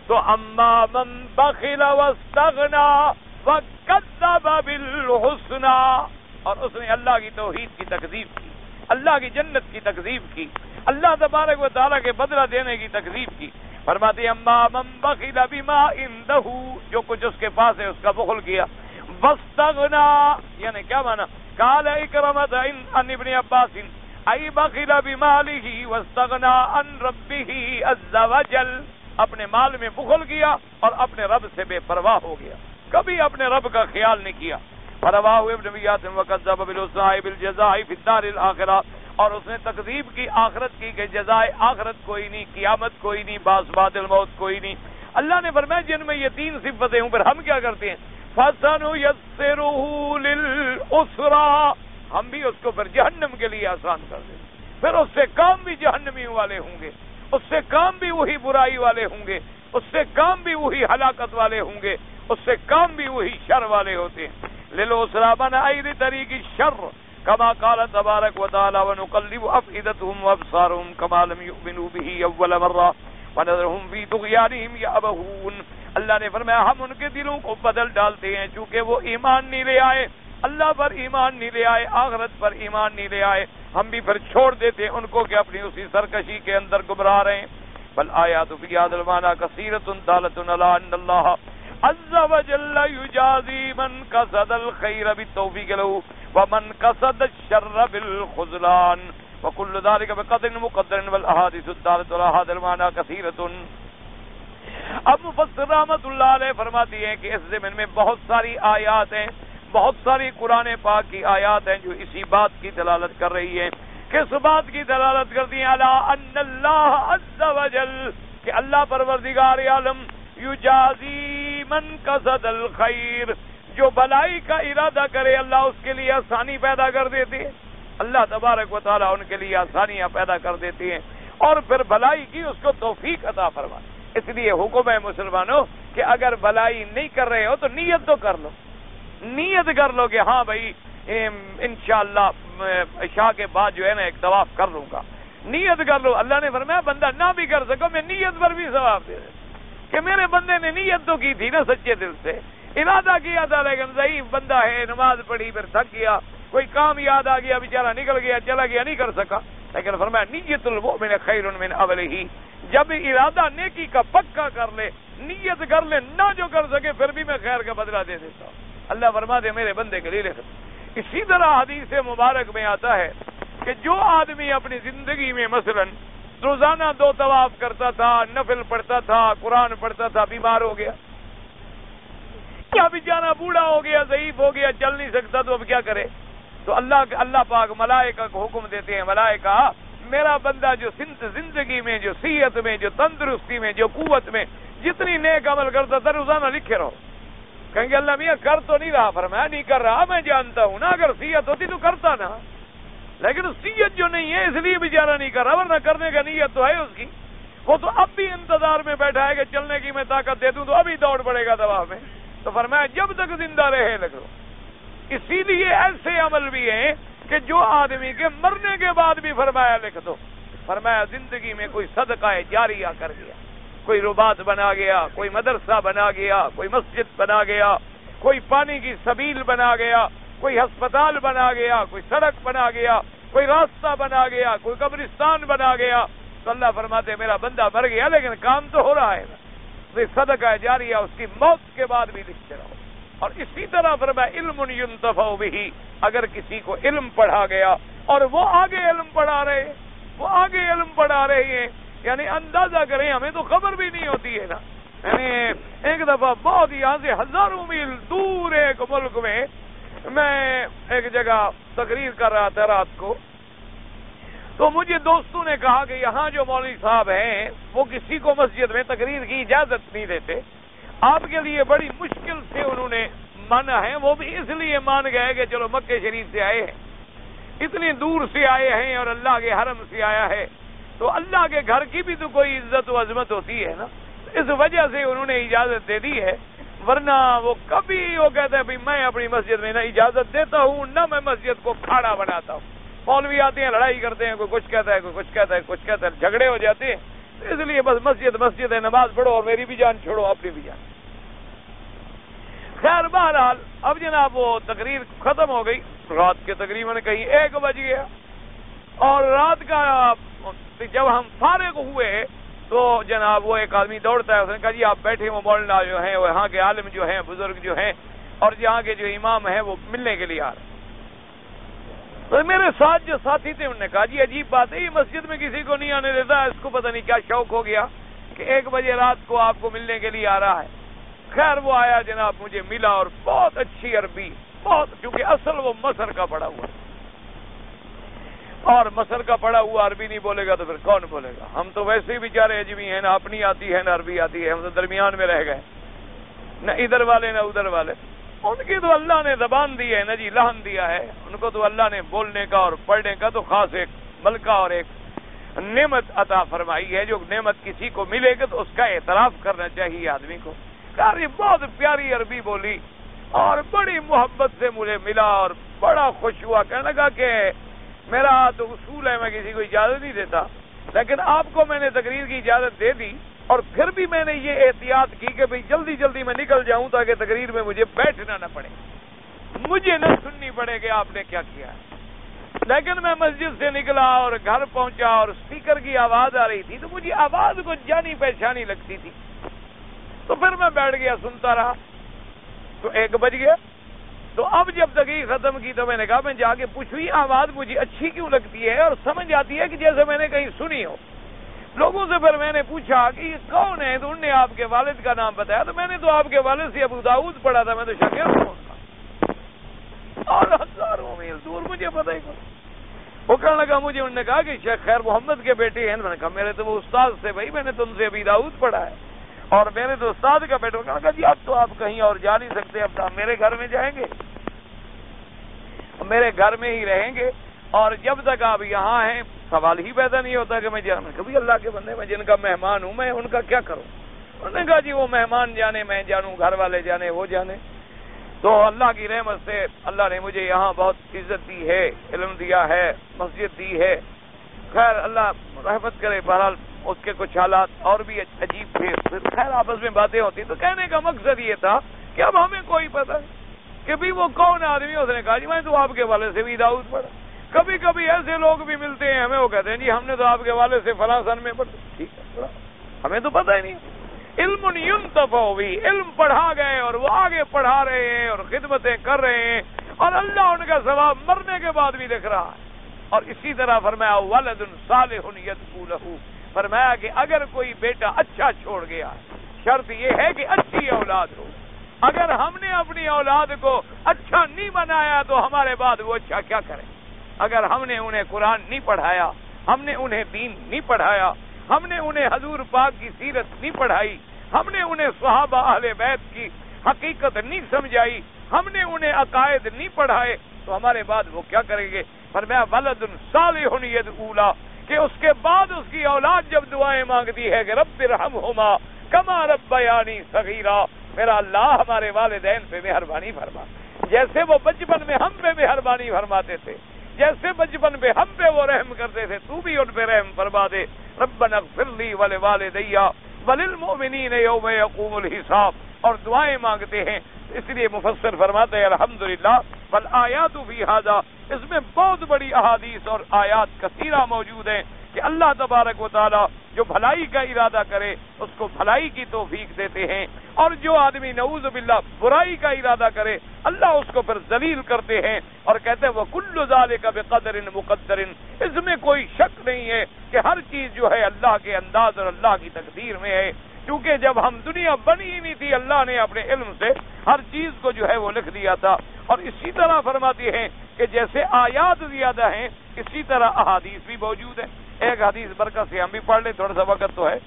تو اما من بخل واستغنا وکذب بالحسنى، اور اس نے اللہ کی توحید کی تکذیب کی، اللہ کی جنت کی تکذیب کی، اللہ تبارک و تعالیٰ کے بدلہ دینے کی تکذیب کی۔ فرماتے ہیں اما من بخل بما عنده، جو کچھ اس کے پاس ہے اس کا بخل کیا، واستغنا یعنی کیا مانا؟ قال اکرمۃ عن ابن عباس ای بخل بمالہ واستغنا عن ربہ عز وجل، اپنے مال میں بخل کیا اور اپنے رب سے بے پرواہ ہو گیا، کبھی اپنے رب کا خیال نہیں کیا۔ فرواہ ابن بیات وکذب بالحسنى بالجزاء فی الدار الاخرہ، اور اس نے تکذیب کی آخرت کی کہ جزائے آخرت کوئی نہیں، قیامت کوئی نہیں، باس بعد الموت کوئی نہیں۔ اللہ نے فرمایا جن میں یہ 3 صفتیں ہوں، پھر ہم کیا کرتے ہیں؟ فَسَنُيَسِّرُهُ لِلْعُسْرَىٰ، ہم بھی اس کو پھر جہنم کے لیے آسان کر دیں، پھر اس سے کام بھی جہنمی والے ہوں گے، اس سے کام بھی وہی برائی والے ہوں گے، اس سے کام بھی وہی ہلاکت والے ہوں گے، اس سے کام بھی وہی شر والے ہوتے ہیں۔ لِلْعُسْرَىٰ بَنَعِي لِطَرِيقِ الشَّرِّ كما قال تبارك وتعالى ونقلب أفئدتهم وأبصارهم كما لم يؤمنوا به أول مرة ونذرهم في طغيانهم يعمهون۔ اللہ نے فرمایا ہم ان کے دلوں کو بدل ڈالتے ہیں چونکہ وہ ایمان نہیں لے آئے، اللہ پر ایمان نہیں لے آئے، آخرت پر ایمان نہیں لے آئے، ہم بھی پھر چھوڑ دیتے ہیں ان کو کہ اپنی اسی سرکشی کے اندر گمراہ رہے ہیں۔ بل آیات فی ھذا المعنی کثیرۃ دالۃ علی ان اللہ عز وجل یجازی من قصد الخیر بالتوفیق له ومن قصد الشر بالخذلان وكل ذلك بقدر مقدر والاحاديث الدالة على هذا المعنى كثيرة۔ اب مفسر رحمۃ اللہ علیہ فرماتی ہیں کہ اس ضمن میں بہت ساری آیات ہیں، بہت ساری قرآن پاک کی آیات ہیں جو اسی بات کی دلالت کر رہی ہیں۔ کس بات کی دلالت کرتی ہیں؟ علی ان اللہ عز وجل، کہ اللہ پروردگار عالم یجازی من قصد الخیر، جو بھلائی کا ارادہ کرے اللہ اس کے لیے آسانی پیدا کر دیتی ہے۔ اللہ تبارک و تعالیٰ ان کے لیے آسانیاں پیدا کر دیتی ہیں اور پھر بھلائی کی اس کو توفیق عطا فرماتی۔ اس لیے حکم ہے مسلمانوں کہ اگر بھلائی نہیں کر رہے ہو تو نیت تو کر لو، نیت کر لو کہ ہاں بھائی انشاءاللہ عشاء کے بعد جو ہے نا ایک طواف کر لوں گا، نیت کر لو۔ اللہ نے فرمایا بندہ نہ بھی کر سکو میں نیت پر بھی ثواب دے دوں کہ میرے بندے نے نیت تو کی تھی نا سچے دل سے، ارادہ کیا تھا لیکن ضعیف بندہ ہے، نماز پڑھی پھر تھک گیا، کوئی کام یاد آ گیا بیچارہ نکل گیا چلا گیا نہیں کر سکا، لیکن فرمایا نیت المؤمن خیر من عملہ، جب ارادہ نیکی کا پکا کر لے، نیت کر لے، نہ جو کر سکے پھر بھی میں خیر کا بدلہ دے دیتا ہوں۔ اللہ فرما دے میرے بندے کے لیے لکھ۔ اسی طرح حدیث مبارک میں آتا ہے کہ جو آدمی اپنی زندگی میں مثلا روزانہ 2 طواف کرتا تھا، نفل پڑھتا تھا، قرآن پڑھتا تھا، بیمار ہو گیا یا بیچارہ بوڑھا ہو گیا، ضعیف ہو گیا، چل نہیں سکتا، تو اب کیا کرے؟ تو اللہ پاک ملائکہ کو حکم دیتے ہیں، ملائکہ میرا بندہ جو زندگی میں، جو صحت میں، جو تندرستی میں، جو قوت میں جتنی نیک عمل کرتا تھا روزانہ لکھے رہو۔ کہیں گے اللہ میاں کر تو نہیں رہا، فرمایا نہیں کر رہا، میں جانتا ہوں نا، اگر صحت ہوتی تو کرتا نا، لیکن صحت جو نہیں ہے اس لیے بیچارہ نہیں کر رہا، ورنہ کرنے کا نیت تو ہے اس کی۔ وہ تو اب بھی انتظار میں بیٹھا ہے کہ چلنے کی میں طاقت دے دوں تو ابھی دوڑ پڑے گا دوا میں، تو فرمایا جب تک زندہ رہے لکھ لو۔ اسی لیے ایسے عمل بھی ہیں کہ جو آدمی کے مرنے کے بعد بھی فرمایا لکھ دو۔ فرمایا زندگی میں کوئی صدقہ جاریہ کر گیا، کوئی رباط بنا گیا، کوئی مدرسہ بنا گیا، کوئی مسجد بنا گیا، کوئی پانی کی سبیل بنا گیا، کوئی ہسپتال بنا گیا، کوئی سڑک بنا گیا، کوئی راستہ بنا گیا، کوئی قبرستان بنا گیا، تو اللہ فرماتے میرا بندہ مر گیا لیکن کام تو ہو رہا ہے نا، تو صدقہ جاریہ اس کی موت کے بعد بھی لکھتے رہو۔ اور اسی طرح فرمایا علم ينتفع به، اگر کسی کو علم پڑھا گیا اور وہ آگے علم پڑھا رہے، وہ آگے علم پڑھا رہے ہیں، یعنی اندازہ کریں ہمیں تو خبر بھی نہیں ہوتی ہے نا، یعنی ایک دفعہ بہت یہاں سے ہزاروں میل دور ایک ملک میں ایک جگہ تقریر کر رہا تھا رات کو، تو مجھے دوستوں نے کہا کہ یہاں جو مولوی صاحب ہیں وہ کسی کو مسجد میں تقریر کی اجازت نہیں دیتے، آپ کے لیے بڑی مشکل سے انہوں نے مانا ہے، وہ بھی اس لیے مان گئے کہ چلو مکہ شریف سے آئے ہیں، اتنی دور سے آئے ہیں اور اللہ کے حرم سے آیا ہے تو اللہ کے گھر کی بھی تو کوئی عزت و عظمت ہوتی ہے نا، اس وجہ سے انہوں نے اجازت دے دی ہے، ورنہ وہ کبھی وہ کہتا ہے بھائی میں اپنی مسجد میں نہ اجازت دیتا ہوں نہ میں مسجد کو کھاڑا بناتا ہوں۔ مولوی آتے ہیں لڑائی کرتے ہیں، کوئی کچھ کہتا ہے، کوئی کچھ کہتا ہے، کچھ کہتا ہے، جھگڑے ہو جاتے ہیں، اس لیے بس مسجد ہے، نماز پڑھو اور میری بھی جان چھوڑو اپنی بھی جان۔ خیر بہرحال اب جناب وہ تقریر ختم ہو گئی، رات کے تقریباً کہیں 1 بج گیا، اور رات کا جب ہم فارغ ہوئے تو جناب وہ ایک آدمی دوڑتا ہے، اس نے کہا جی آپ بیٹھے، وہ مولانا جو ہیں، وہ یہاں کے عالم جو ہیں، بزرگ جو ہیں اور یہاں کے جو امام ہیں وہ ملنے کے لیے آ رہے ہیں۔ تو میرے ساتھ جو ساتھی تھے انہوں نے کہا جی عجیب بات ہے، یہ مسجد میں کسی کو نہیں آنے دیتا، اس کو پتہ نہیں کیا شوق ہو گیا کہ 1 بجے رات کو آپ کو ملنے کے لیے آ رہا ہے۔ خیر وہ آیا جناب، مجھے ملا اور بہت اچھی عربی، بہت، کیونکہ اصل وہ مصر کا پڑھا ہوا، اور مصر کا پڑھا ہوا عربی نہیں بولے گا تو پھر کون بولے گا؟ ہم تو ویسے ہی بیچارے عجمی ہیں، نہ اپنی آتی ہے نہ عربی آتی ہے، ہم تو درمیان میں رہ گئے، نہ ادھر والے نہ ادھر والے۔ ان کی تو اللہ نے زبان دی ہے نا جی، لہن دیا ہے ان کو، تو اللہ نے بولنے کا اور پڑھنے کا تو خاص ایک ملکہ اور ایک نعمت عطا فرمائی ہے، جو نعمت کسی کو ملے گا تو اس کا اعتراف کرنا چاہیے آدمی کو۔ یار یہ بہت پیاری عربی بولی اور بڑی محبت سے مجھے ملا اور بڑا خوش ہوا، کہنے لگا کہ میرا تو اصول ہے میں کسی کو اجازت نہیں دیتا، لیکن آپ کو میں نے تقریر کی اجازت دے دی اور پھر بھی میں نے یہ احتیاط کی کہ بھئی جلدی جلدی میں نکل جاؤں تاکہ تقریر میں مجھے بیٹھنا نہ پڑے، مجھے نہ سننی پڑے کہ آپ نے کیا کیا ہے۔ لیکن میں مسجد سے نکلا اور گھر پہنچا اور اسپیکر کی آواز آ رہی تھی تو مجھے آواز کو جانی پہچانی لگتی تھی، تو پھر میں بیٹھ گیا سنتا رہا، تو 1 بج گیا۔ تو اب جب تقریر ختم کی تو میں نے کہا میں جا کے پوچھوں یہ آواز مجھے اچھی کیوں لگتی ہے، اور سمجھ آتی ہے کہ جیسے میں نے کہیں سنی ہو۔ لوگوں سے پھر میں نے پوچھا کہ یہ کون ہے، تو انہوں نے آپ کے والد کا نام بتایا، تو میں نے تو آپ کے والد سے ابو داؤد پڑھا تھا، میں تو شاگرد ہوں ان کا، اور ہزاروں میل دور مجھے پتہ ہی نہیں۔ وہ کہنے لگا مجھے، انہوں نے کہا کہ شیخ خیر محمد کے بیٹے ہیں، میں نے کہا میرے تو وہ استاد سے، بھائی میں نے تم سے ابی داؤد پڑھا ہے اور میرے تو استاد کا بیٹا۔ کہنے لگا جی اب تو آپ کہیں اور جا نہیں سکتے، اب تو میرے گھر میں جائیں گے، میرے گھر میں ہی رہیں گے، اور جب تک آپ یہاں ہیں سوال ہی پیدا نہیں ہوتا کہ میں جانا۔ کبھی اللہ کے بندے میں جن کا مہمان ہوں میں ان کا کیا کروں؟ انہوں نے کہا جی وہ مہمان جانے میں جانوں، گھر والے جانے وہ جانے۔ تو اللہ کی رحمت سے اللہ نے مجھے یہاں بہت عزت دی ہے، علم دیا ہے، مسجد دی ہے، خیر اللہ رحمت کرے۔ بہرحال اس کے کچھ حالات اور بھی عجیب تھے، پھر خیر آپس میں باتیں ہوتی، تو کہنے کا مقصد یہ تھا کہ اب ہمیں کوئی پتہ ہے کہ بھی وہ کون آدمی۔ اس نے کہا جی میں تو آپ کے والد سے بھی داؤد پڑھا۔ کبھی کبھی ایسے لوگ بھی ملتے ہیں ہمیں، وہ کہتے ہیں جی ہم نے تو آپ کے والد سے فلاں سن میں پڑھا۔ ٹھیک ہے، ہمیں تو پتہ ہی نہیں۔ علم ينتفع بھی، علم پڑھا گئے اور وہ آگے پڑھا رہے ہیں اور خدمتیں کر رہے ہیں، اور اللہ ان کا ثواب مرنے کے بعد بھی لکھ رہا ہے۔ اور اسی طرح فرمایا ولد صالح يدعو له، فرمایا کہ اگر کوئی بیٹا اچھا چھوڑ گیا، شرط یہ ہے کہ اچھی اولاد ہو۔ اگر ہم نے اپنی اولاد کو اچھا نہیں بنایا تو ہمارے بعد وہ اچھا کیا کریں؟ اگر ہم نے انہیں قرآن نہیں پڑھایا، ہم نے انہیں دین نہیں پڑھایا، ہم نے انہیں حضور پاک کی سیرت نہیں پڑھائی، ہم نے انہیں صحابہ اہل بیت کی حقیقت نہیں سمجھائی، ہم نے انہیں عقائد نہیں پڑھائے، تو ہمارے بعد وہ کیا کریں گے؟ فرمایا ولد صالح يدعو له، کہ اس کے بعد اس کی اولاد جب دعائیں مانگتی ہے کہ رب ارحمہما کما ربیانی صغیرا، میرا اللہ ہمارے والدین پہ مہربانی فرما، جیسے وہ بچپن میں ہم پہ مہربانی فرماتے تھے، جیسے بچپن پہ ہم پہ وہ رحم کرتے تھے، تو بھی ان پہ رحم فرما دے۔ ربنا اغفر لی ولوالدی وللمؤمنین یوم یقوم الحساب، اور دعائیں مانگتے ہیں۔ اس لیے مفسر فرماتے ہیں الحمدللہ والآیات فی ھذا، اس میں بہت بڑی احادیث اور آیات کثیرہ موجود ہیں کہ اللہ تبارک و تعالی جو بھلائی کا ارادہ کرے اس کو بھلائی کی توفیق دیتے ہیں، اور جو آدمی نعوذ باللہ برائی کا ارادہ کرے اللہ اس کو پھر ذلیل کرتے ہیں، اور کہتے ہیں وَكُلُّ ذَلِكَ بِقَدْرٍ مُقَدَّرٍ، اس میں کوئی شک نہیں ہے کہ ہر چیز جو ہے اللہ کے انداز اور اللہ کی تقدیر میں ہے، کیونکہ جب ہم دنیا بنی ہی نہیں تھی اللہ نے اپنے علم سے ہر چیز کو جو ہے وہ لکھ دیا تھا۔ اور اسی طرح فرماتی ہیں کہ جیسے آیات زیادہ ہیں اسی طرح احادیث بھی موجود ہیں۔ ایک حدیث برکت سے ہم بھی پڑھ لیں، تھوڑا سا وقت تو ہے۔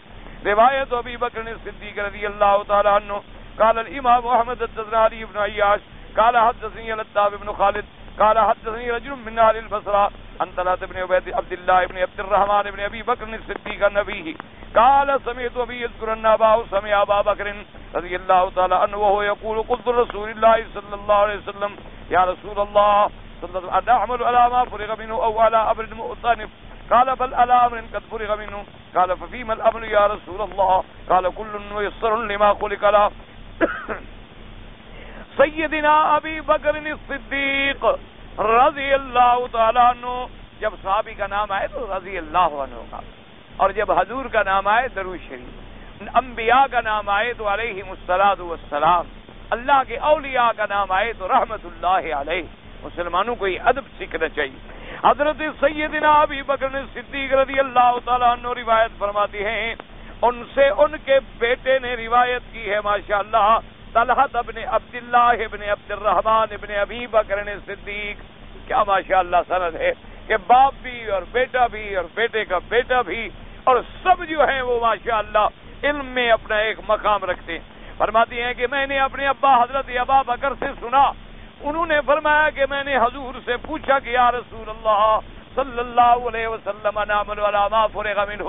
روایت ابی بکر صدیق رضی اللہ تعالی عنہ قال الامام احمد التزناری بن عیاش قال حدثني الطاب بن خالد قال حدثني رجل من اهل البصره عن طلحه بن عبد الله بن عبد الرحمن بن ابي بكر الصديق النبي قال سمعت ابي يذكر ان اباه سمع ابا بكر رضي الله تعالى عنه وهو يقول قلت رسول الله صلى الله عليه وسلم يا رسول الله صلى الله عليه وسلم على ما فرغ منه او على امر مؤتنف قال بل على امر قد فرغ منه قال ففيما الامر يا رسول الله قال كل ميسر لما خلق له سیدنا ابی بکر الصدیق رضی اللہ تعالیٰ عنہ، جب صحابی کا نام آئے تو رضی اللہ عنہ کا، اور جب حضور کا نام آئے درود شریف، انبیاء کا نام آئے تو علیہم الصلاۃ والسلام، اللہ کے اولیاء کا نام آئے تو رحمت اللہ علیہ۔ مسلمانوں کو یہ ادب سیکھنا چاہیے۔ حضرت سیدنا ابی بکر الصدیق رضی اللہ تعالیٰ عنہ روایت فرماتی ہیں، ان سے ان کے بیٹے نے روایت کی ہے ماشاءاللہ، طلحہ ابن عبداللہ ابن عبد الرحمن ابن ابی بکر صدیق، کیا ماشاءاللہ سند ہے کہ باپ بھی اور بیٹا بھی اور بیٹے کا بیٹا بھی، اور سب جو ہیں وہ ماشاءاللہ علم میں اپنا ایک مقام رکھتے ہیں۔ فرماتی ہیں کہ میں نے اپنے ابا حضرت ابا بکر سے سنا، انہوں نے فرمایا کہ میں نے حضور سے پوچھا کہ یا رسول اللہ صلی اللہ علیہ وسلم نعمل علی ما فرغ منہ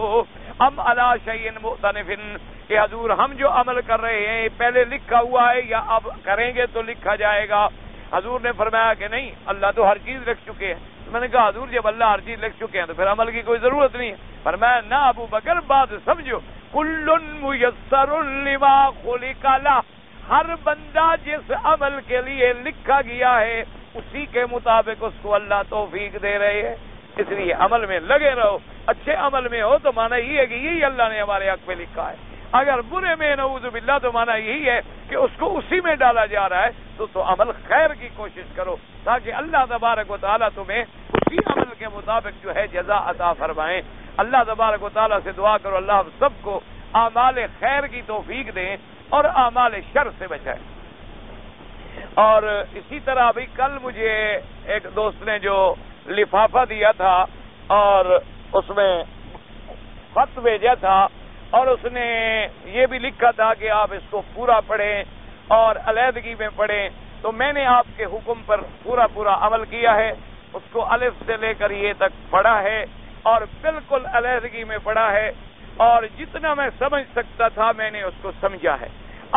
ام علی شیء مختلف، کہ حضور ہم جو عمل کر رہے ہیں پہلے لکھا ہوا ہے یا اب کریں گے تو لکھا جائے گا؟ حضور نے فرمایا کہ نہیں، اللہ تو ہر چیز لکھ چکے ہیں۔ میں نے کہا حضور جب اللہ ہر چیز لکھ چکے ہیں تو پھر عمل کی کوئی ضرورت نہیں ہے۔ فرمایا نہ ابو بکر، بات سمجھو، کل میسر لما خلق لہ، ہر بندہ جس عمل کے لیے لکھا گیا ہے اسی کے مطابق اس کو اللہ توفیق دے رہے ہیں. اس لیے عمل میں لگے رہو. اچھے عمل میں ہو تو معنی یہ ہے کہ یہی اللہ نے ہمارے حق میں لکھا ہے. اگر برے میں نعوذ باللہ تو معنی یہی ہے کہ اس کو اسی میں ڈالا جا رہا ہے. تو عمل خیر کی کوشش کرو تاکہ اللہ تبارک و تعالیٰ تمہیں اسی عمل کے مطابق جو ہے جزا عطا فرمائیں. اللہ تبارک و تعالیٰ سے دعا کرو اللہ ہم سب کو اعمال خیر کی توفیق دیں اور اعمال شر سے بچائیں. اور اسی طرح ابھی کل مجھے ایک دوست نے جو لفافہ دیا تھا اور اس میں خط بھیجا تھا اور اس نے یہ بھی لکھا تھا کہ آپ اس کو پورا پڑھیں اور علیحدگی میں پڑھیں، تو میں نے آپ کے حکم پر پورا عمل کیا ہے. اس کو الف سے لے کر یہ تک پڑھا ہے اور بالکل علیحدگی میں پڑھا ہے اور جتنا میں سمجھ سکتا تھا میں نے اس کو سمجھا ہے.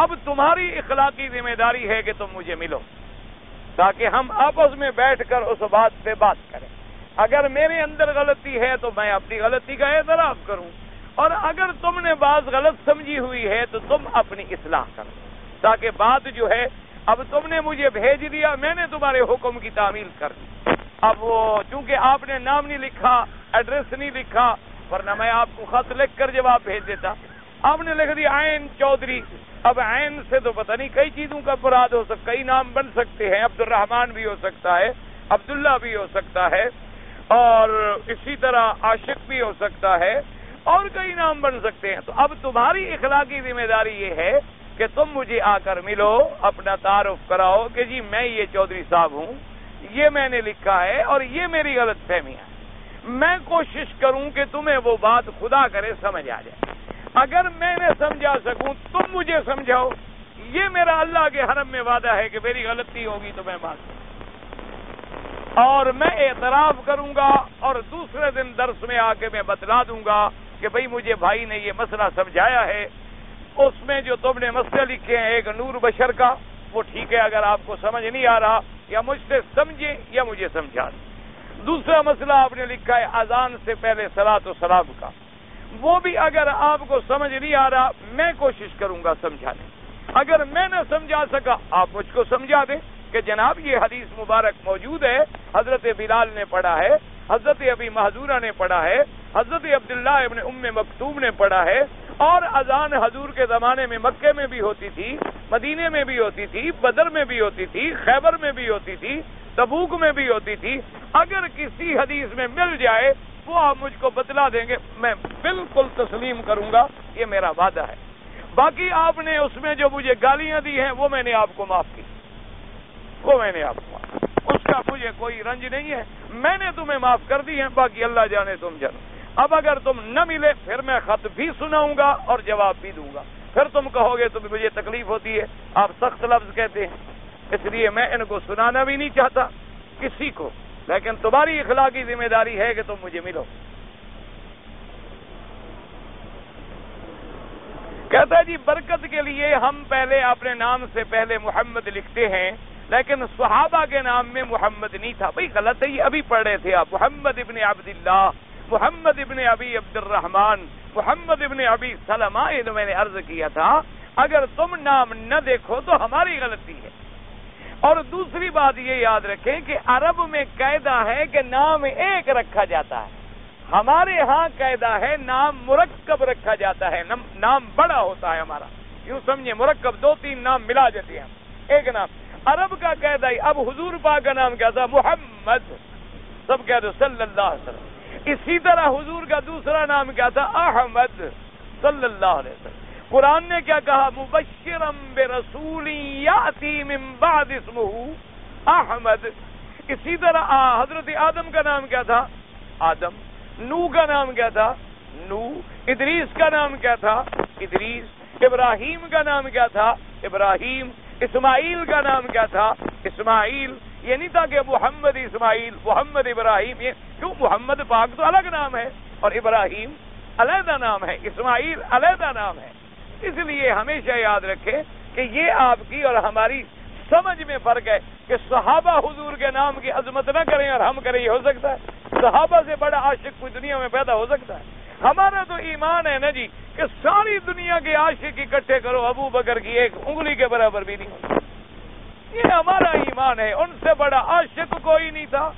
اب تمہاری اخلاقی ذمہ داری ہے کہ تم مجھے ملو تاکہ ہم آپس میں بیٹھ کر اس بات پہ بات کریں. اگر میرے اندر غلطی ہے تو میں اپنی غلطی کا اعتراف کروں، اور اگر تم نے بات غلط سمجھی ہوئی ہے تو تم اپنی اصلاح کرو تاکہ بات جو ہے اب تم نے مجھے بھیج دیا، میں نے تمہارے حکم کی تعمیل کر دی. اب وہ چونکہ آپ نے نام نہیں لکھا، ایڈریس نہیں لکھا، ورنہ میں آپ کو خط لکھ کر جواب بھیج دیتا. آپ نے لکھ دیا عین چودھری. اب عین سے تو پتہ نہیں کئی چیزوں کا مراد ہو سکتا، کئی نام بن سکتے ہیں. عبد الرحمن بھی ہو سکتا ہے، عبداللہ بھی ہو سکتا ہے، اور اسی طرح عاشق بھی ہو سکتا ہے، اور کئی نام بن سکتے ہیں. تو اب تمہاری اخلاقی ذمہ داری یہ ہے کہ تم مجھے آ کر ملو، اپنا تعارف کراؤ کہ جی میں یہ چودھری صاحب ہوں، یہ میں نے لکھا ہے اور یہ میری غلط فہمی ہے. میں کوشش کروں کہ تمہیں وہ بات خدا کرے سمجھ آ جائے. اگر میں نے سمجھا سکوں تم مجھے سمجھاؤ. یہ میرا اللہ کے حرم میں وعدہ ہے کہ میری غلطی ہوگی تو میں معاف کروں اور میں اعتراف کروں گا، اور دوسرے دن درس میں آ کے میں بتلا دوں گا کہ بھئی مجھے بھائی نے یہ مسئلہ سمجھایا ہے. اس میں جو تم نے مسئلے لکھے ہیں ایک نور بشر کا، وہ ٹھیک ہے اگر آپ کو سمجھ نہیں آ رہا یا مجھ سے سمجھیں یا مجھے سمجھا دیں. دوسرا مسئلہ آپ نے لکھا ہے اذان سے پہلے صلاۃ و سلام کا، وہ بھی اگر آپ کو سمجھ نہیں آ رہا میں کوشش کروں گا سمجھانے. اگر میں نہ سمجھا سکا آپ مجھ کو سمجھا دیں کہ جناب یہ حدیث مبارک موجود ہے، حضرت بلال نے پڑھا ہے، حضرت ابی محذورہ نے پڑھا ہے، حضرت عبداللہ ابن ام مکتوم نے پڑھا ہے، اور اذان حضور کے زمانے میں مکے میں بھی ہوتی تھی، مدینے میں بھی ہوتی تھی، بدر میں بھی ہوتی تھی، خیبر میں بھی ہوتی تھی، تبوک میں بھی ہوتی تھی. اگر کسی حدیث میں مل جائے وہ آپ مجھ کو بتلا دیں گے، میں بالکل تسلیم کروں گا، یہ میرا وعدہ ہے. باقی آپ نے اس میں جو مجھے گالیاں دی ہیں وہ میں نے آپ کو معاف کی، وہ میں نے آپ کو معاف، اس کا مجھے کوئی رنج نہیں ہے. میں نے تمہیں معاف کر دی ہیں، باقی اللہ جانے تم جانو. اب اگر تم نہ ملے پھر میں خط بھی سناؤں گا اور جواب بھی دوں گا. پھر تم کہو گے تمہیں مجھے تکلیف ہوتی ہے، آپ سخت لفظ کہتے ہیں، اس لیے میں ان کو سنانا بھی نہیں چاہتا کسی کو. لیکن تمہاری اخلاقی ذمہ داری ہے کہ تم مجھے ملو. کہتا ہے جی برکت کے لیے ہم پہلے اپنے نام سے پہلے محمد لکھتے ہیں، لیکن صحابہ کے نام میں محمد نہیں تھا. بھائی غلط ہے، یہ ابھی پڑھ رہے تھے آپ، محمد ابن عبداللہ، محمد ابن ابی عبد الرحمن، محمد ابن ابی سلمہ. یہ تو میں نے عرض کیا تھا اگر تم نام نہ دیکھو تو ہماری غلطی ہے. اور دوسری بات یہ یاد رکھیں کہ عرب میں قاعدہ ہے کہ نام ایک رکھا جاتا ہے، ہمارے ہاں قاعدہ ہے نام مرکب رکھا جاتا ہے، نام بڑا ہوتا ہے ہمارا. یوں سمجھے مرکب دو تین نام ملا جاتے ہیں ایک نام. عرب کا قاعدہ ہی. اب حضور پاک کا نام کیا تھا؟ محمد. سب کہہ دو صلی اللہ علیہ وسلم. اسی طرح حضور کا دوسرا نام کیا تھا؟ احمد صلی اللہ علیہ وسلم. قرآن نے کیا کہا؟ مبشرم برسول یاتی من بعد اسمہ احمد. اسی طرح حضرت آدم کا نام کیا تھا؟ آدم. نو کا نام کیا تھا؟ نو. ادریس کا نام کیا تھا؟ ادریس. ابراہیم کا نام کیا تھا؟ ابراہیم. اسماعیل کا نام کیا تھا؟ اسماعیل. یہ نہیں تھا کہ محمد اسماعیل، محمد ابراہیم. یہ کیوں؟ محمد پاک تو الگ نام ہے اور ابراہیم علیحدہ نام ہے، اسماعیل علیحدہ نام ہے. اس لیے ہمیشہ یاد رکھیں کہ یہ آپ کی اور ہماری سمجھ میں فرق ہے کہ صحابہ حضور کے نام کی عظمت نہ کریں اور ہم کریں. یہ ہو سکتا ہے؟ صحابہ سے بڑا عاشق کوئی دنیا میں پیدا ہو سکتا ہے؟ ہمارا تو ایمان ہے نا جی کہ ساری دنیا کے عاشق اکٹھے کرو، ابو بکر کی ایک انگلی کے برابر بھی نہیں. یہ ہمارا ایمان ہے. ان سے بڑا عاشق کوئی نہیں تھا،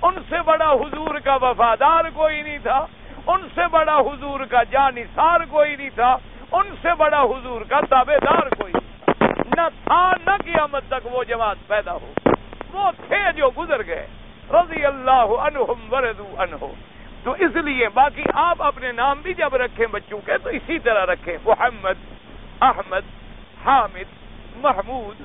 ان سے بڑا حضور کا وفادار کوئی نہیں تھا، ان سے بڑا حضور کا جانثار کوئی نہیں تھا، ان سے بڑا حضور کا تابع دار کوئی نہیں تھا. نہ تھا نہ قیامت تک وہ جماعت پیدا ہو. وہ تھے جو گزر گئے، رضی اللہ عنہم ورضوا عنہ. تو اس لیے باقی آپ اپنے نام بھی جب رکھیں بچوں کے تو اسی طرح رکھیں، محمد، احمد، حامد، محمود.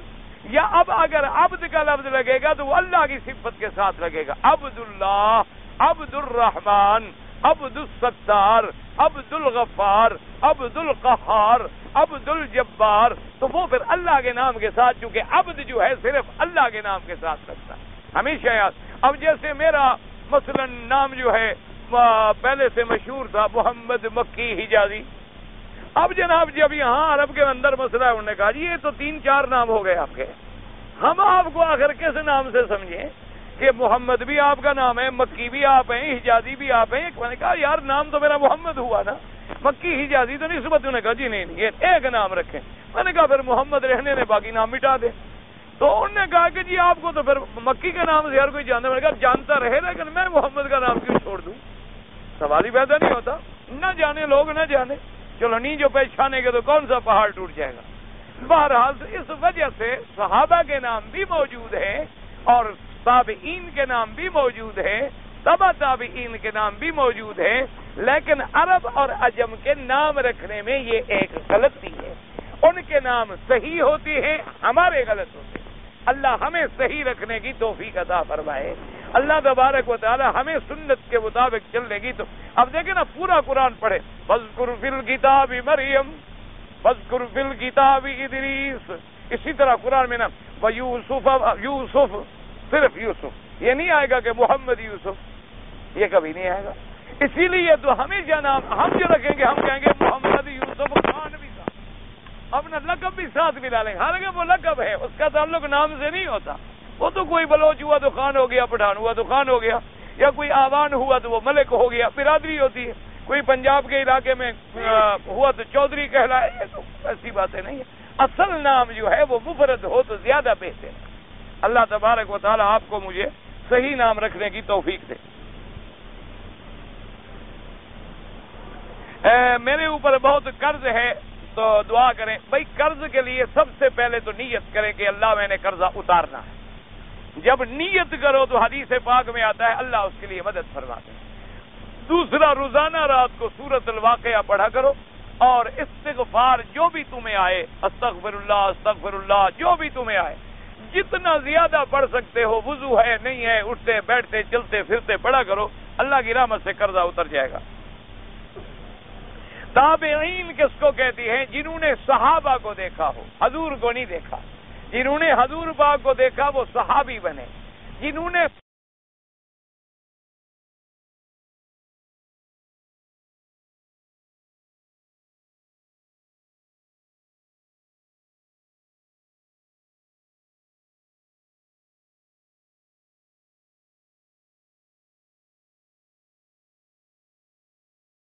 یا اب اگر عبد کا لفظ لگے گا تو وہ اللہ کی صفت کے ساتھ لگے گا. عبداللہ، عبد الرحمن، عبد الستار، عبد الغفار، عبد القہار، عبد الجبار. تو وہ پھر اللہ کے نام کے ساتھ، چونکہ عبد جو ہے صرف اللہ کے نام کے ساتھ لگتا ہے ہمیشہ یاد. اب جیسے میرا مثلا نام جو ہے پہلے سے مشہور تھا محمد مکی حجازی. اب جناب جب یہاں عرب کے اندر مسئلہ ہے، انہوں نے کہا یہ تو 3-4 نام ہو گئے آپ کے، ہم آپ کو آخر کس نام سے سمجھیں کہ محمد بھی آپ کا نام ہے، مکی بھی آپ ہیں، حجازی بھی آپ ہیں. میں نے کہا یار نام تو میرا محمد ہوا نا، مکی حجازی تو نسبت. انہوں نے کہا جی نہیں یہ ایک نام رکھیں. میں نے کہا پھر محمد رہنے نے باقی نام مٹا دے. تو انہوں نے کہا کہ جی آپ کو تو پھر مکی کے نام سے ہر کوئی جانتا. میں نے کہا جانتا رہے لیکن میں محمد کا نام کیوں چھوڑ دوں؟ سوال ہی پیدا نہیں ہوتا. نہ جانے لوگ نہ جانے، چلو نہیں جو پہچانے گے تو کون سا پہاڑ ٹوٹ جائے گا. بہرحال اس وجہ سے صحابہ کے نام بھی موجود ہیں اور تابعین کے نام بھی موجود ہیں، تبع تابعین کے نام بھی موجود ہیں. لیکن عرب اور عجم کے نام رکھنے میں یہ ایک غلطی ہے. ان کے نام صحیح ہوتے ہیں، ہمارے غلط ہوتے ہیں. اللہ ہمیں صحیح رکھنے کی توفیق عطا فرمائے. اللہ تبارک و تعالی ہمیں سنت کے مطابق چلنے کی. تو اب دیکھیں نا پورا قرآن پڑھے، فاذکر فی الکتاب مریم، فاذکر فی الکتاب ادریس. اسی طرح قرآن میں نا یوسف، صرف یوسف. یہ نہیں آئے گا کہ محمد یوسف، یہ کبھی نہیں آئے گا. اسی لیے تو ہمیشہ نام ہم جو رکھیں گے ہم کہیں گے محمد یوسف خان بھی ساتھ، اپنا لقب بھی ساتھ ملا لیں گے. حالانکہ وہ لقب ہے، اس کا تعلق نام سے نہیں ہوتا. وہ تو کوئی بلوچ ہوا تو خان ہو گیا، پٹھان ہوا تو خان ہو گیا، یا کوئی آوان ہوا تو وہ ملک ہو گیا. برادری ہوتی ہے، کوئی پنجاب کے علاقے میں ہوا تو چودھری کہلائے. یہ تو ایسی باتیں نہیں ہے. اصل نام جو ہے وہ مفرد ہو تو زیادہ بہتر ہے. اللہ تبارک و تعالی آپ کو مجھے صحیح نام رکھنے کی توفیق دے. میرے اوپر بہت قرض ہے تو دعا کریں. بھائی قرض کے لیے سب سے پہلے تو نیت کریں کہ اللہ میں نے قرضہ اتارنا ہے. جب نیت کرو تو حدیث پاک میں آتا ہے اللہ اس کے لیے مدد فرماتے ہیں. دوسرا، روزانہ رات کو سورۃ الواقعہ پڑھا کرو اور استغفار جو بھی تمہیں آئے، استغفر اللہ جو بھی تمہیں آئے جتنا زیادہ پڑھ سکتے ہو. وضو ہے نہیں ہے، اٹھتے بیٹھتے چلتے پھرتے پڑھا کرو. اللہ کی رحمت سے قرضہ اتر جائے گا. تابعین کس کو کہتی ہیں؟ جنہوں نے صحابہ کو دیکھا ہو، حضور کو نہیں دیکھا. جنہوں نے حضور پاک کو دیکھا وہ صحابی بنے. جنہوں نے